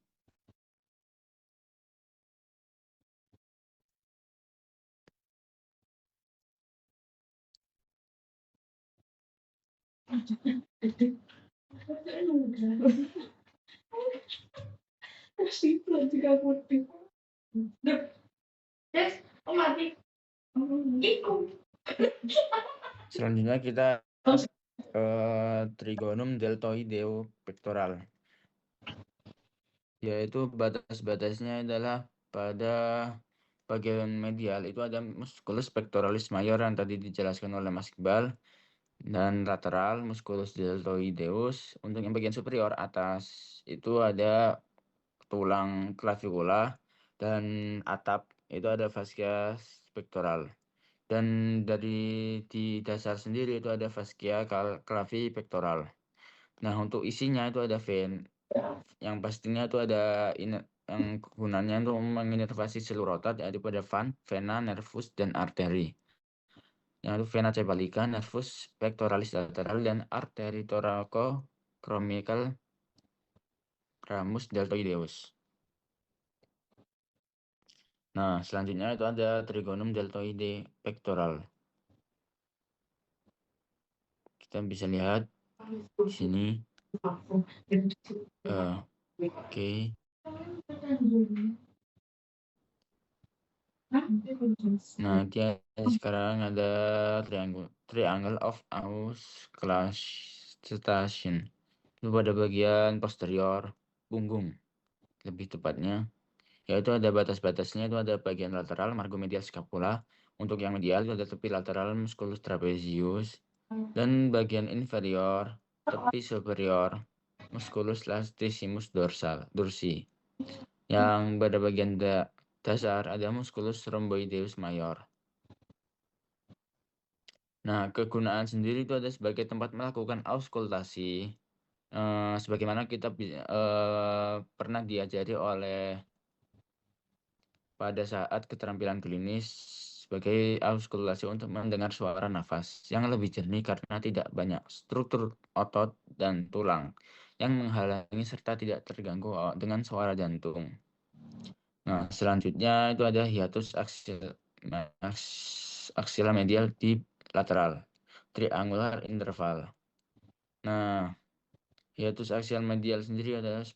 Speaker 3: selanjutnya kita trigonum deltoideo pectoral, yaitu batas-batasnya adalah pada bagian medial itu ada musculus pectoralis major yang tadi dijelaskan oleh Mas Iqbal, dan lateral musculus deltoideus. Untuk yang bagian superior atas itu ada tulang clavicula, dan atap itu ada fascia pectoral. Dan di dasar sendiri itu ada fascia clavipectoral. Nah, untuk isinya itu ada yang pastinya itu ada yang gunanya untuk menginervasi seluruh otot, yaitu pada vena, nervus, dan arteri. Yaitu vena cephalica, nervus pectoralis lateral, dan arteri thoracochromical ramus deltoideus. Nah, selanjutnya itu ada trigonum deltoide pectoral. Kita bisa lihat di sini. Oke. Nah, dia sekarang ada triangle of auscultation. Itu pada bagian posterior punggung, lebih tepatnya, yaitu ada batas-batasnya, itu ada bagian lateral margomedial scapula. Untuk yang medial itu ada tepi lateral musculus trapezius, dan bagian inferior tepi superior musculus latissimus dorsi. Yang pada bagian dasar ada musculus rhomboideus major. Nah, kegunaan sendiri itu ada sebagai tempat melakukan auskultasi, sebagaimana kita pernah diajari oleh pada saat keterampilan klinis sebagai auskultasi untuk mendengar suara nafas yang lebih jernih karena tidak banyak struktur otot dan tulang yang menghalangi serta tidak terganggu dengan suara jantung. Nah, selanjutnya itu ada hiatus axial medial di lateral, triangular interval. Nah, hiatus axial medial sendiri adalah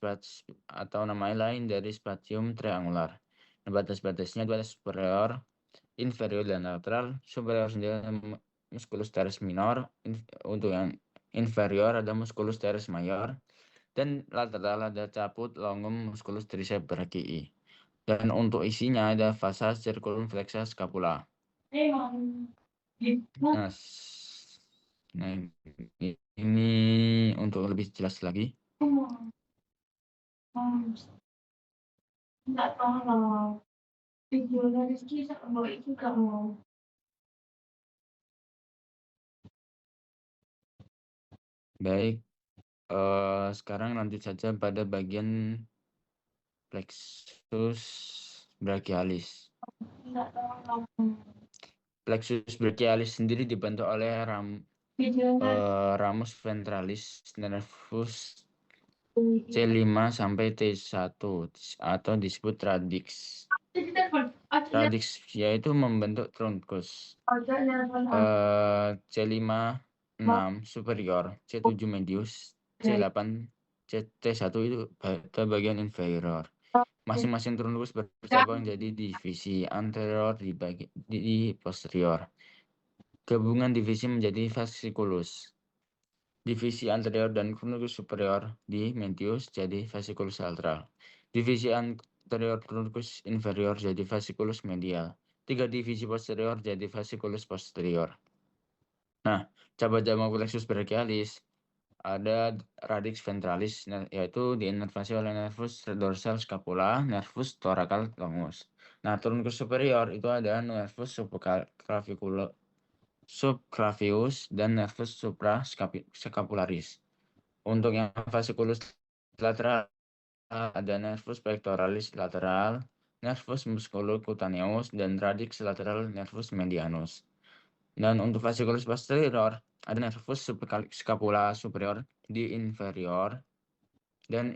Speaker 3: atau nama lain dari spatium triangular. Nah, batas-batasnya itu ada superior, inferior, dan lateral. Superior sendiri musculus teres minor, untuk yang inferior ada musculus teres major, dan lateral ada caput longum musculus triceps brachii. Dan untuk isinya ada vasa circulum flexa scapula. Nah, ini untuk lebih jelas lagi. Enggak tahu. Videonya Rizky sama itu gak mau. Baik, sekarang lanjut saja pada bagian plexus brachialis. Plexus brachialis sendiri dibentuk oleh ramus ventralis nervus C5 sampai T1 atau disebut radix. Radix yaitu membentuk trunkus. C5 6 superior, C7 medius, C8 T1 itu pada bagian inferior. Masing-masing trunkus bercabang jadi divisi anterior di posterior. Gabungan divisi menjadi fasciculus. Divisi anterior dan trunkus superior di medius jadi fasciculus lateral. Divisi anterior trunkus inferior jadi fasciculus medial. 3 divisi posterior jadi fasciculus posterior. Nah, cabang plexus brachialis ada radix ventralis, yaitu diinervasi oleh nervus dorsal scapula, nervus thoracal longus. Nah, turun ke superior itu ada nervus subclavius dan nervus suprascapularis. Untuk yang fasciculus lateral ada nervus pectoralis lateral, nervus musculocutaneus, dan radix lateral nervus medianus. Dan untuk fasciculus posterior ada nervus scapula superior di inferior dan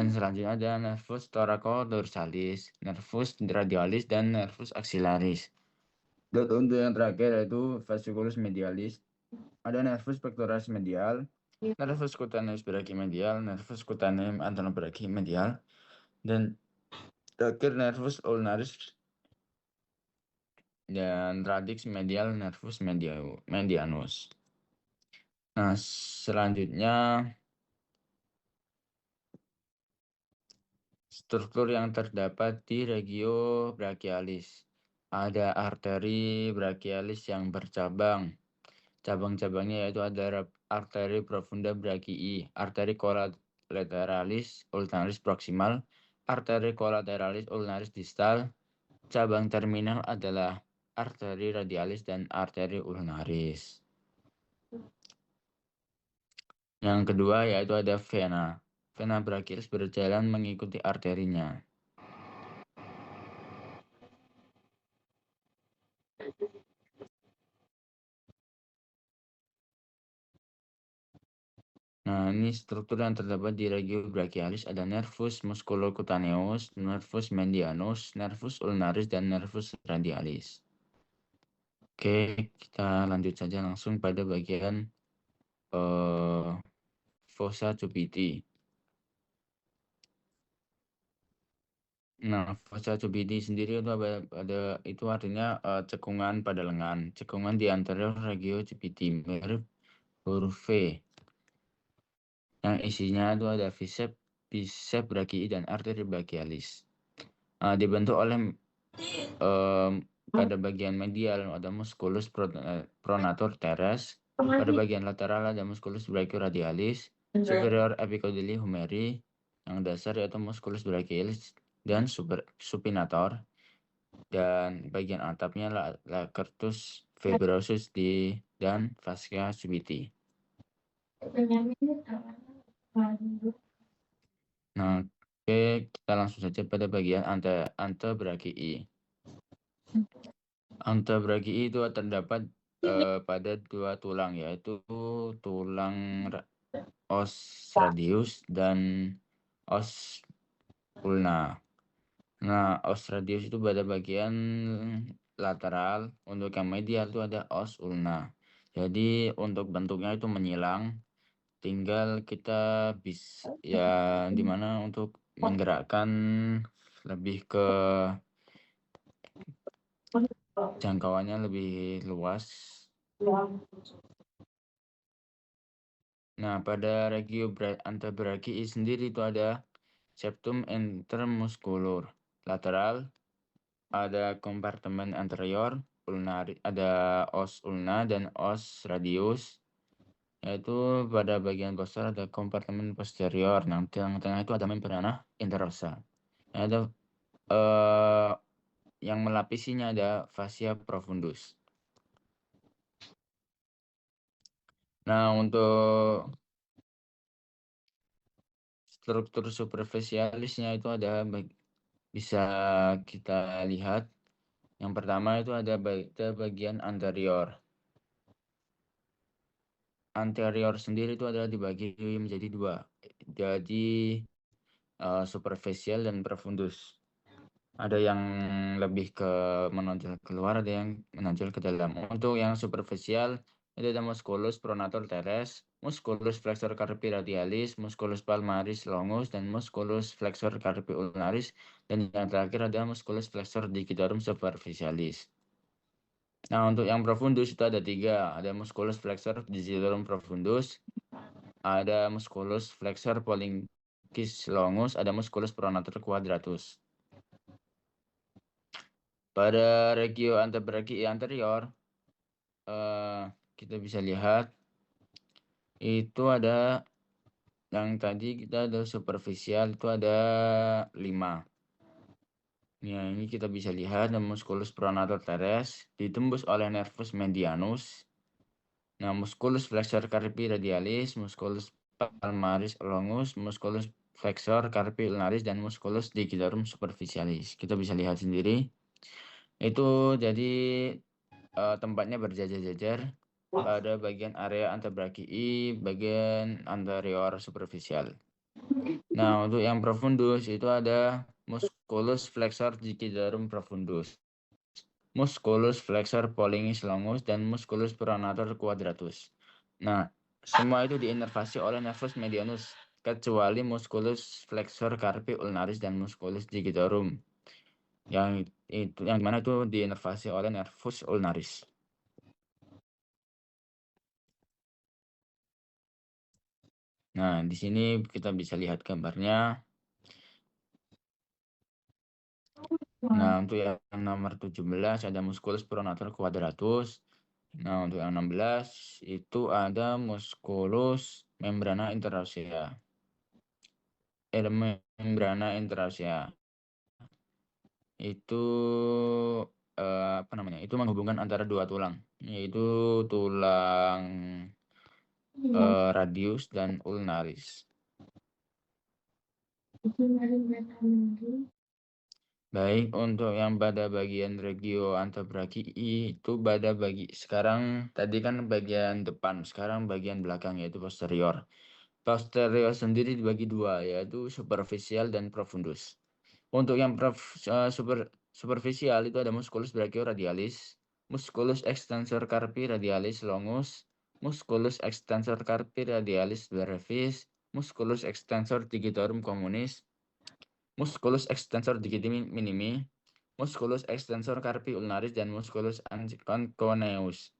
Speaker 3: selanjutnya ada nervus thoraco-dorsalis, nervus radialis, dan nervus axillaris. Dan untuk yang terakhir yaitu fasciculus medialis, ada nervus pectoralis medial, nervus cutaneus brachymedial, nervus cutaneum anterobrachymedial, dan terakhir nervus ulnaris dan radix medial nervus medianus. Nah, selanjutnya struktur yang terdapat di regio brachialis. Ada arteri brachialis yang bercabang. Cabang-cabangnya yaitu ada arteri profunda brachii, arteri colateralis ulnaris proximal, arteri colateralis ulnaris distal. Cabang terminal adalah arteri radialis dan arteri ulnaris. Yang kedua yaitu ada vena. Vena brachialis berjalan mengikuti arterinya. Nah, ini struktur yang terdapat di regio brachialis ada nervus musculocutaneus, nervus medianus, nervus ulnaris, dan nervus radialis. Oke, kita lanjut saja langsung pada bagian fossa cupidi. Nah, fossa cupidi sendiri itu artinya cekungan pada lengan, cekungan di anterior regio cupidi, mirip huruf V. Yang isinya itu ada bicep brachii dan arteri brachialis. Dibentuk oleh pada bagian medial ada musculus pronator teres, pada bagian lateral ada musculus brachioradialis, superior epicondyle humeri, yang dasar yaitu musculus brachialis dan supinator, dan bagian atapnya lacertus fibrosus dan fascia cupidi. Nah, oke, kita langsung saja pada bagian antebrachii. Antebrachii itu terdapat pada dua tulang, yaitu tulang os radius dan os ulna. Nah, os radius itu pada bagian lateral, untuk yang medial itu ada os ulna. Jadi untuk bentuknya itu menyilang, tinggal kita bisa dimana untuk menggerakkan lebih ke jangkauannya lebih luas. Nah, pada regio antebrachii sendiri itu ada septum intermusculur lateral, ada kompartemen anterior, ada os ulna dan os radius, yaitu pada bagian posterior ada kompartemen posterior. Nah, tengah-tengah itu ada membrana interosa. Ada yang melapisinya ada fascia profundus. Nah, untuk struktur superficialisnya itu ada bisa kita lihat. Yang pertama itu ada bagian anterior. Anterior sendiri itu adalah dibagi menjadi dua. Jadi superficial dan profundus. Ada yang lebih ke menonjol keluar, ada yang menonjol ke dalam. Untuk yang superficial itu ada musculus pronator teres, musculus flexor carpi radialis, musculus palmaris longus, dan musculus flexor carpi ulnaris, dan yang terakhir ada musculus flexor digitorum superficialis. Nah, untuk yang profundus itu ada tiga, ada musculus flexor digitorum profundus, ada musculus flexor pollicis longus, ada musculus pronator quadratus. Pada regio antebrachii anterior, kita bisa lihat itu ada yang tadi kita ada superficial itu ada 5. Ya, ini kita bisa lihat musculus pronator teres ditembus oleh nervus medianus. Nah, musculus flexor carpi radialis, musculus palmaris longus, musculus flexor carpi ulnaris, dan musculus digitorum superficialis. Kita bisa lihat sendiri. Itu jadi tempatnya berjajar-jajar pada bagian area antebrachii, bagian anterior superficial. Nah, untuk yang profundus itu ada musculus flexor digitorum profundus, musculus flexor pollicis longus, dan musculus pronator quadratus. Nah, semua itu diinervasi oleh nervus medianus kecuali musculus flexor carpi ulnaris dan musculus digitorum. Yang mana itu diinervasi oleh nervus ulnaris. Nah, di sini kita bisa lihat gambarnya. Nah, untuk yang nomor 17 ada musculus pronator quadratus. Nah, untuk yang 16 itu ada musculus membrana interosea. Membrana interosea. Itu apa namanya? Itu menghubungkan antara dua tulang, yaitu tulang radius dan ulnaris. Baik, untuk yang pada bagian regio antebrachii itu sekarang tadi kan bagian depan, sekarang bagian belakang yaitu posterior. Posterior sendiri dibagi dua, yaitu superficial dan profundus. Untuk yang superficial itu ada musculus brachioradialis, musculus extensor carpi radialis longus, musculus extensor carpi radialis brevis, musculus extensor digitorum communis, musculus extensor digiti minimi, musculus extensor carpi ulnaris, dan musculus conconeus.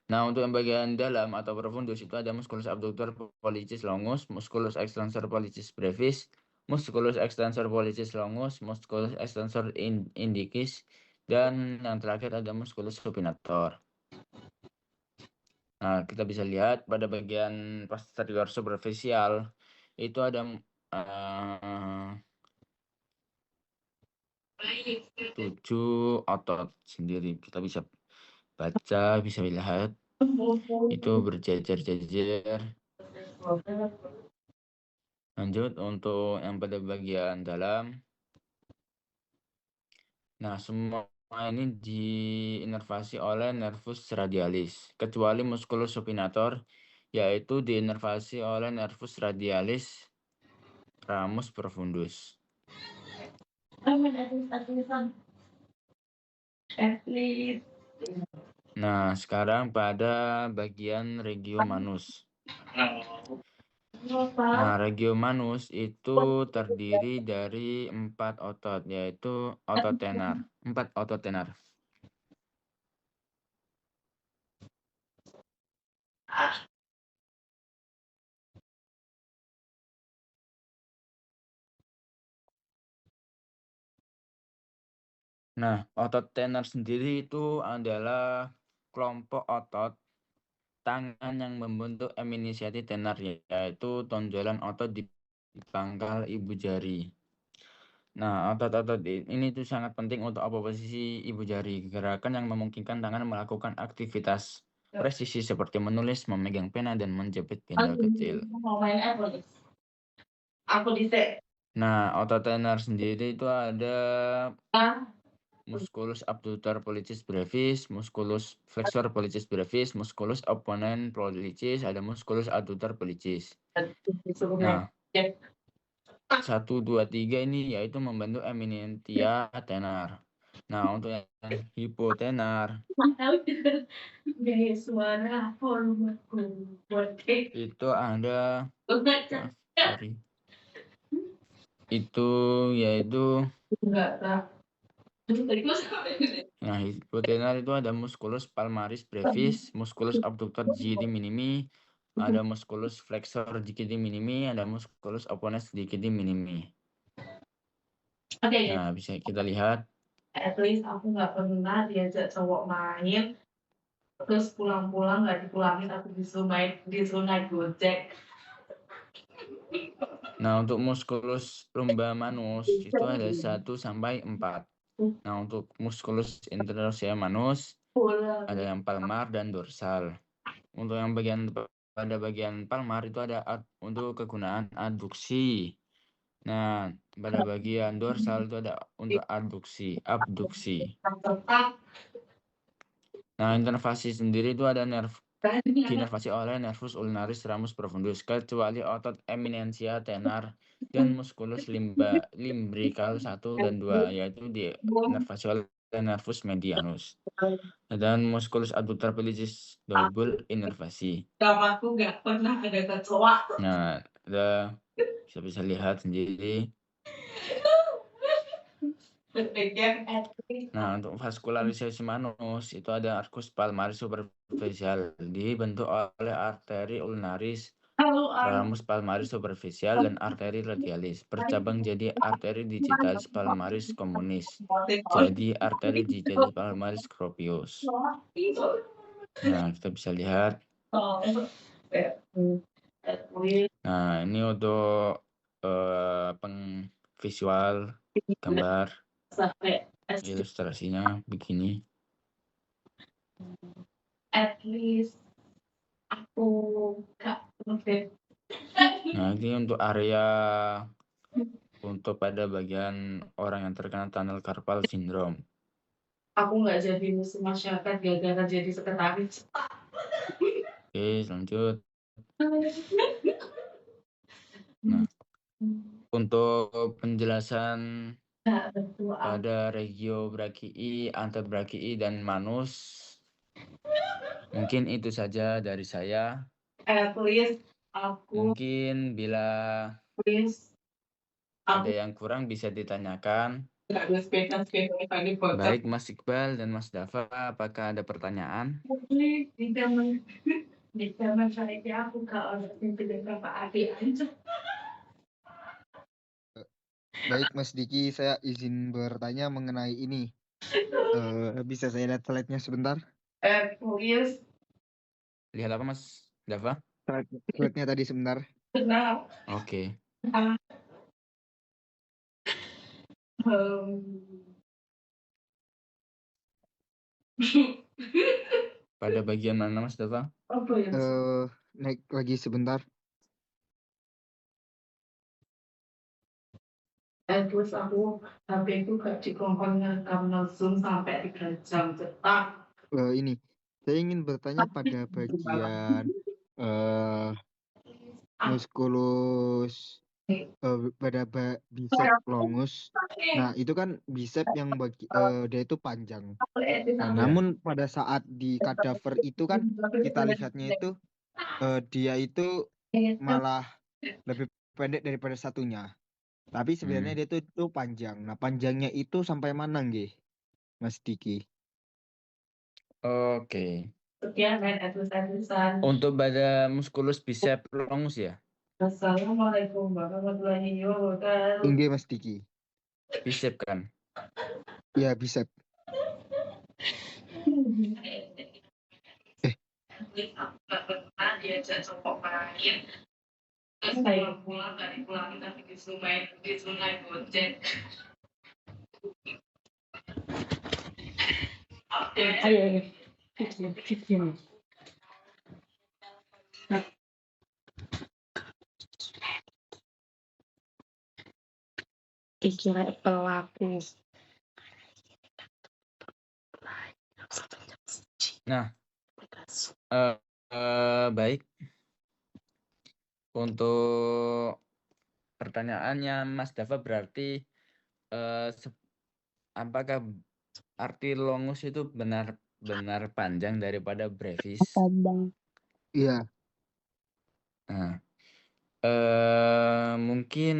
Speaker 3: Nah, untuk yang bagian dalam atau profundus itu ada musculus abductor pollicis longus, musculus extensor pollicis brevis, musculus extensor pollicis longus, musculus extensor indicis, dan yang terakhir ada musculus supinator. Nah, kita bisa lihat pada bagian posterior superficial itu ada 7 otot sendiri. Kita bisa baca, bisa lihat itu berjajar-jajar. Lanjut untuk yang pada bagian dalam. Nah, semua ini diinervasi oleh nervus radialis, kecuali musculus supinator, yaitu diinervasi oleh nervus radialis ramus profundus. Nah, sekarang pada bagian regio manus. Nah, regio manus itu terdiri dari 4 otot, yaitu otot tenar. 4 otot tenar. Nah, otot tenar sendiri itu adalah kelompok otot tangan yang membentuk M initiati tenar, yaitu tonjolan otot di pangkal ibu jari. Nah, otot-otot ini itu sangat penting untuk posisi ibu jari, gerakan yang memungkinkan tangan melakukan aktivitas presisi seperti menulis, memegang pena, dan menjepit benda kecil. Nah, otot tenar sendiri itu ada musculus abductor pollicis brevis, musculus flexor pollicis brevis, musculus opponent pollicis, ada musculus adductor pollicis. Nah, 1, 2, 3 ini yaitu membentuk eminentia tenar. Nah, untuk yang hipotenar itu ada itu yaitu nah, hipotenar itu ada musculus palmaris brevis, musculus abductor digiti minimi, ada musculus flexor digiti minimi, ada musculus opponens digiti minimi. Nah, bisa kita lihat.
Speaker 4: At least aku nggak pernah diajak cowok main Terus pulang-pulang nggak dipulangin tapi disuruh naik Gojek.
Speaker 3: Nah, untuk muskulus lumba manus itu ada 1 sampai 4. Nah, untuk muskulus interossea manus ada yang palmar dan dorsal. Untuk yang pada bagian palmar itu ada untuk kegunaan adduksi. Nah, pada bagian dorsal itu ada untuk abduksi. Nah, inervasi sendiri itu ada diinervasi oleh nervus ulnaris ramus profundus, kecuali otot eminensia tenar dan musculus limbricus 1 dan 2, yaitu diinervasi oleh nervus medianus. Dan musculus adductor pelvis dolbul inervasi.
Speaker 4: Kamarku nggak pernah ada kecoa.
Speaker 3: Nah, bisa lihat sendiri. Nah, untuk vaskularisasi manus itu ada arcus palmaris superficial dibentuk oleh arteri ulnaris ramus palmaris superficial dan arteri radialis bercabang jadi arteri digitalis palmaris communis, jadi arteri digitalis palmaris scropius. Nah, kita bisa lihat. Nah, ini untuk visual gambar ilustrasinya begini.
Speaker 4: At least aku gak ngerti.
Speaker 3: Nah, ini untuk area untuk pada bagian orang yang terkena tunnel carpal syndrome.
Speaker 4: Aku nggak jadi musuh masyarakat gara-gara jadi sekretaris.
Speaker 3: Oke, lanjut. Nah, untuk penjelasan pada regio brachii, antebrachii, dan manus, mungkin itu saja dari saya.
Speaker 4: At least aku
Speaker 3: Mungkin bila ada yang kurang bisa ditanyakan.
Speaker 4: nggak ada sepeda tadi bocor.
Speaker 3: Baik Mas Iqbal dan Mas Dava, apakah ada pertanyaan?
Speaker 4: Di zaman saya aku kalau tidak berapa adik aja.
Speaker 1: Baik Mas Diki, saya izin bertanya mengenai ini. Bisa saya lihat slide-nya sebentar?
Speaker 4: Please.
Speaker 3: Lihat apa Mas Dava?
Speaker 1: Slide-nya tadi sebentar.
Speaker 4: Nah.
Speaker 3: Oke. Pada bagian mana Mas Dava?
Speaker 1: Naik lagi sebentar.
Speaker 4: Terus aku HP itu gak dikongkongnya karena Zoom sampai 3 jam cetak.
Speaker 1: Ini saya ingin bertanya pada bagian musculus pada bicep longus. Nah, itu kan bicep yang dia itu panjang. Nah, namun pada saat di kadaver itu kan kita lihatnya itu dia itu malah lebih pendek daripada satunya. Tapi sebenarnya dia itu panjang. Nah, panjangnya itu sampai mana nggih, Mas Diki?
Speaker 3: Oke.
Speaker 4: Sekian dan episode.
Speaker 3: Untuk pada musculus bicep longus ya?
Speaker 4: Assalamualaikum warahmatullahi wabarakatuh.
Speaker 1: Nggih, Mas Diki.
Speaker 3: Bicep kan?
Speaker 1: Ya, bicep.
Speaker 4: Diajak copok main. Terus saya pulang dari pulang tapi disuruh naik Gojek. Ayo. Dikira pelaku.
Speaker 3: Nah, baik. Untuk pertanyaannya Mas Dava berarti apakah arti longus itu benar-benar panjang daripada brevis?
Speaker 4: Panjang.
Speaker 1: Iya.
Speaker 3: Nah, mungkin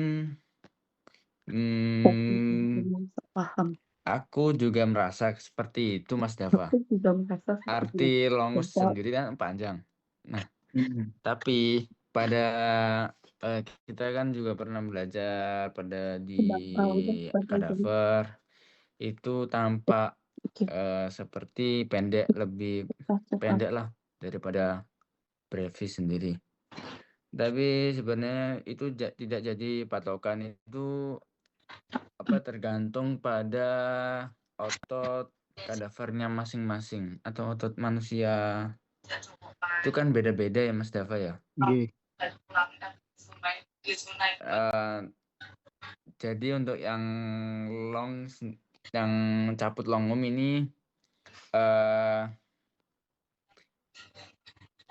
Speaker 4: Paham.
Speaker 3: aku juga merasa seperti itu Mas Dava.
Speaker 4: Aku juga merasa
Speaker 3: Arti longus sendiri kan panjang. Nah, tapi pada kita kan juga pernah belajar pada di kadaver itu tampak seperti pendek, lebih pendek lah daripada brevis sendiri. Tapi sebenarnya itu tidak jadi patokan, itu tergantung pada otot kadavernya masing-masing atau otot manusia. Itu kan beda-beda ya Mas Dava ya.
Speaker 1: Nggih.
Speaker 3: Jadi untuk yang caput longum ini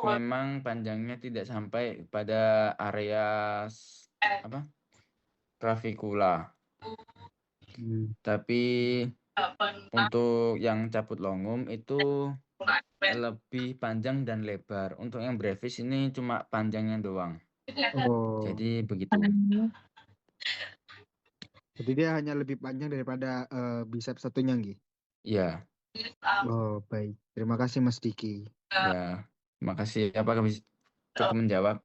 Speaker 3: memang panjangnya tidak sampai pada area clavicula. Tapi untuk yang caput longum itu lebih panjang dan lebar. Untuk yang brevis ini cuma panjangnya doang.
Speaker 1: Oh.
Speaker 3: Jadi begitu.
Speaker 1: Jadi dia hanya lebih panjang daripada biceps satunya nggih.
Speaker 3: Iya.
Speaker 1: Oh, baik. Terima kasih Mas Diki.
Speaker 3: Ya, terima kasih. Apakah bisa cukup menjawab?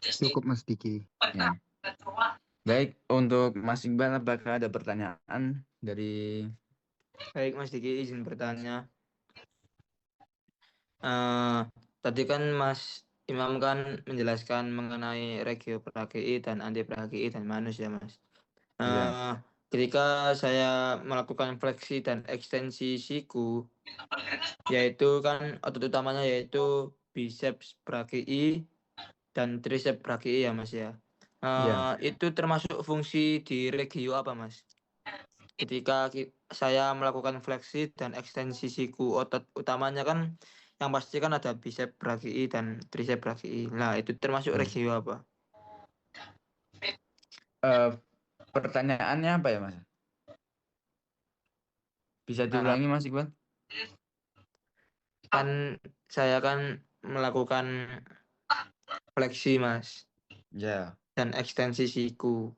Speaker 1: Cukup Mas Diki.
Speaker 3: Ya. Baik, untuk Mas Iqbal, apakah ada pertanyaan dari...
Speaker 2: Baik Mas Diki, izin bertanya. Tadi kan Mas Imam kan menjelaskan mengenai regioprakei dan antiprakei dan manus ya Mas.
Speaker 3: Iya.
Speaker 2: Ketika saya melakukan fleksi dan ekstensi siku, yaitu kan otot utamanya yaitu biceps brachii dan triceps brachii ya Mas ya.
Speaker 3: Iya.
Speaker 2: Itu termasuk fungsi di regio apa Mas? Ketika saya melakukan fleksi dan ekstensi siku, otot utamanya kan yang pasti kan ada biceps brachii dan triceps brachii. Nah, itu termasuk regio apa?
Speaker 3: Pertanyaannya apa ya Mas? Bisa diulangi Mas Iqbal?
Speaker 2: Kan saya kan melakukan fleksi Mas.
Speaker 3: Ya.
Speaker 2: Dan ekstensi siku.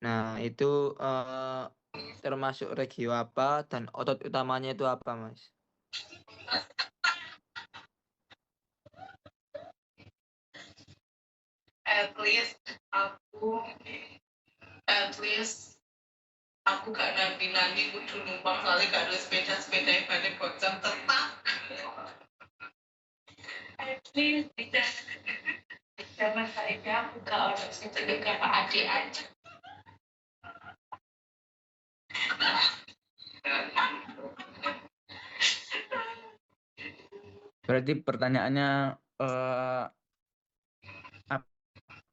Speaker 2: Nah, itu termasuk regio apa dan otot utamanya itu apa Mas?
Speaker 4: At least aku gak nanti kudu numpang kali gak ada sepeda yang balik bocor tetap. At least tidak. Zaman saya aku gak ada sepeda kakak adik aja.
Speaker 3: Berarti pertanyaannya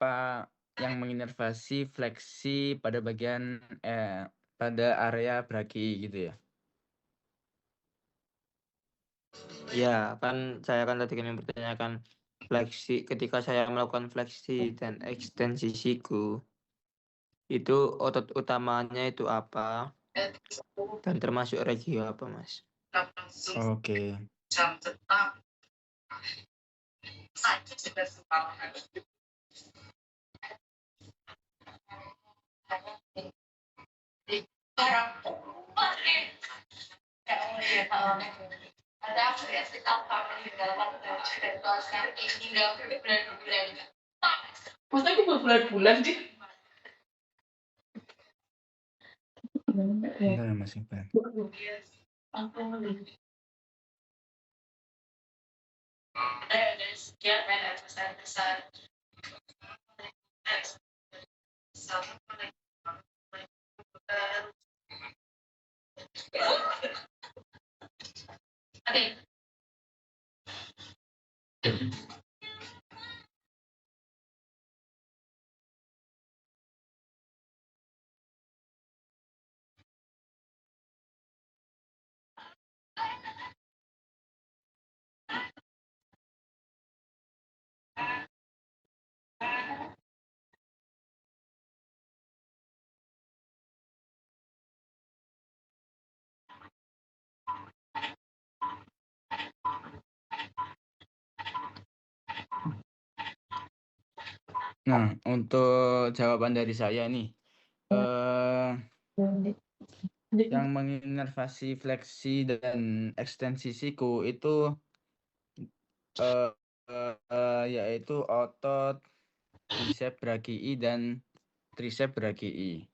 Speaker 3: apa yang menginervasi fleksi pada bagian pada area brachii gitu ya?
Speaker 2: Ya, kan saya kan tadi kan mempertanyakan fleksi. Ketika saya melakukan fleksi dan ekstensi siku, itu otot utamanya itu apa? Dan termasuk regio apa Mas?
Speaker 3: Oke.
Speaker 4: Jam tetap. Saya sudah semangat. Barang puluhan ada aku ya sekitar meninggalkan dan kelasnya tinggal berbulan-bulan. Masa aku berbulan-bulan sih?
Speaker 3: Bentar ya Mas Iqbal.
Speaker 4: Dari sekian besar-besar. Oke.
Speaker 3: Nah, untuk jawaban dari saya nih, yang menginervasi fleksi dan ekstensi siku itu yaitu otot biceps brachii dan triceps brachii.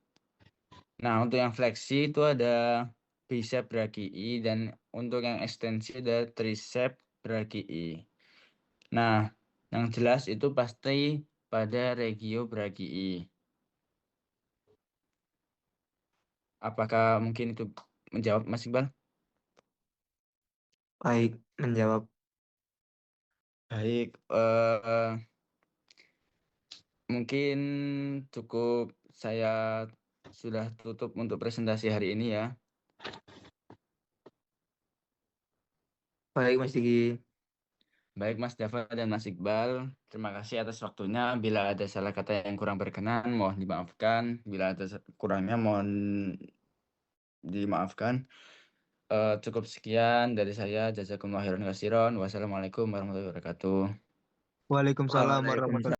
Speaker 3: Nah, untuk yang fleksi itu ada bicep brachii, dan untuk yang ekstensi ada tricep brachii. Nah, yang jelas itu pasti pada regio brachii. Apakah mungkin itu menjawab, Mas Iqbal?
Speaker 2: Baik, menjawab.
Speaker 3: Baik, mungkin cukup saya sudah tutup untuk presentasi hari ini ya.
Speaker 2: Baik, Mas Diki.
Speaker 3: Baik Mas Dava dan Mas Iqbal, terima kasih atas waktunya. Bila ada salah kata yang kurang berkenan, mohon dimaafkan. Bila ada kurangnya, mohon dimaafkan. Cukup sekian dari saya. Jazakumullah khairan katsiran. Wassalamualaikum warahmatullahi wabarakatuh.
Speaker 1: Waalaikumsalam warahmatullahi
Speaker 2: Waalaikumsalam.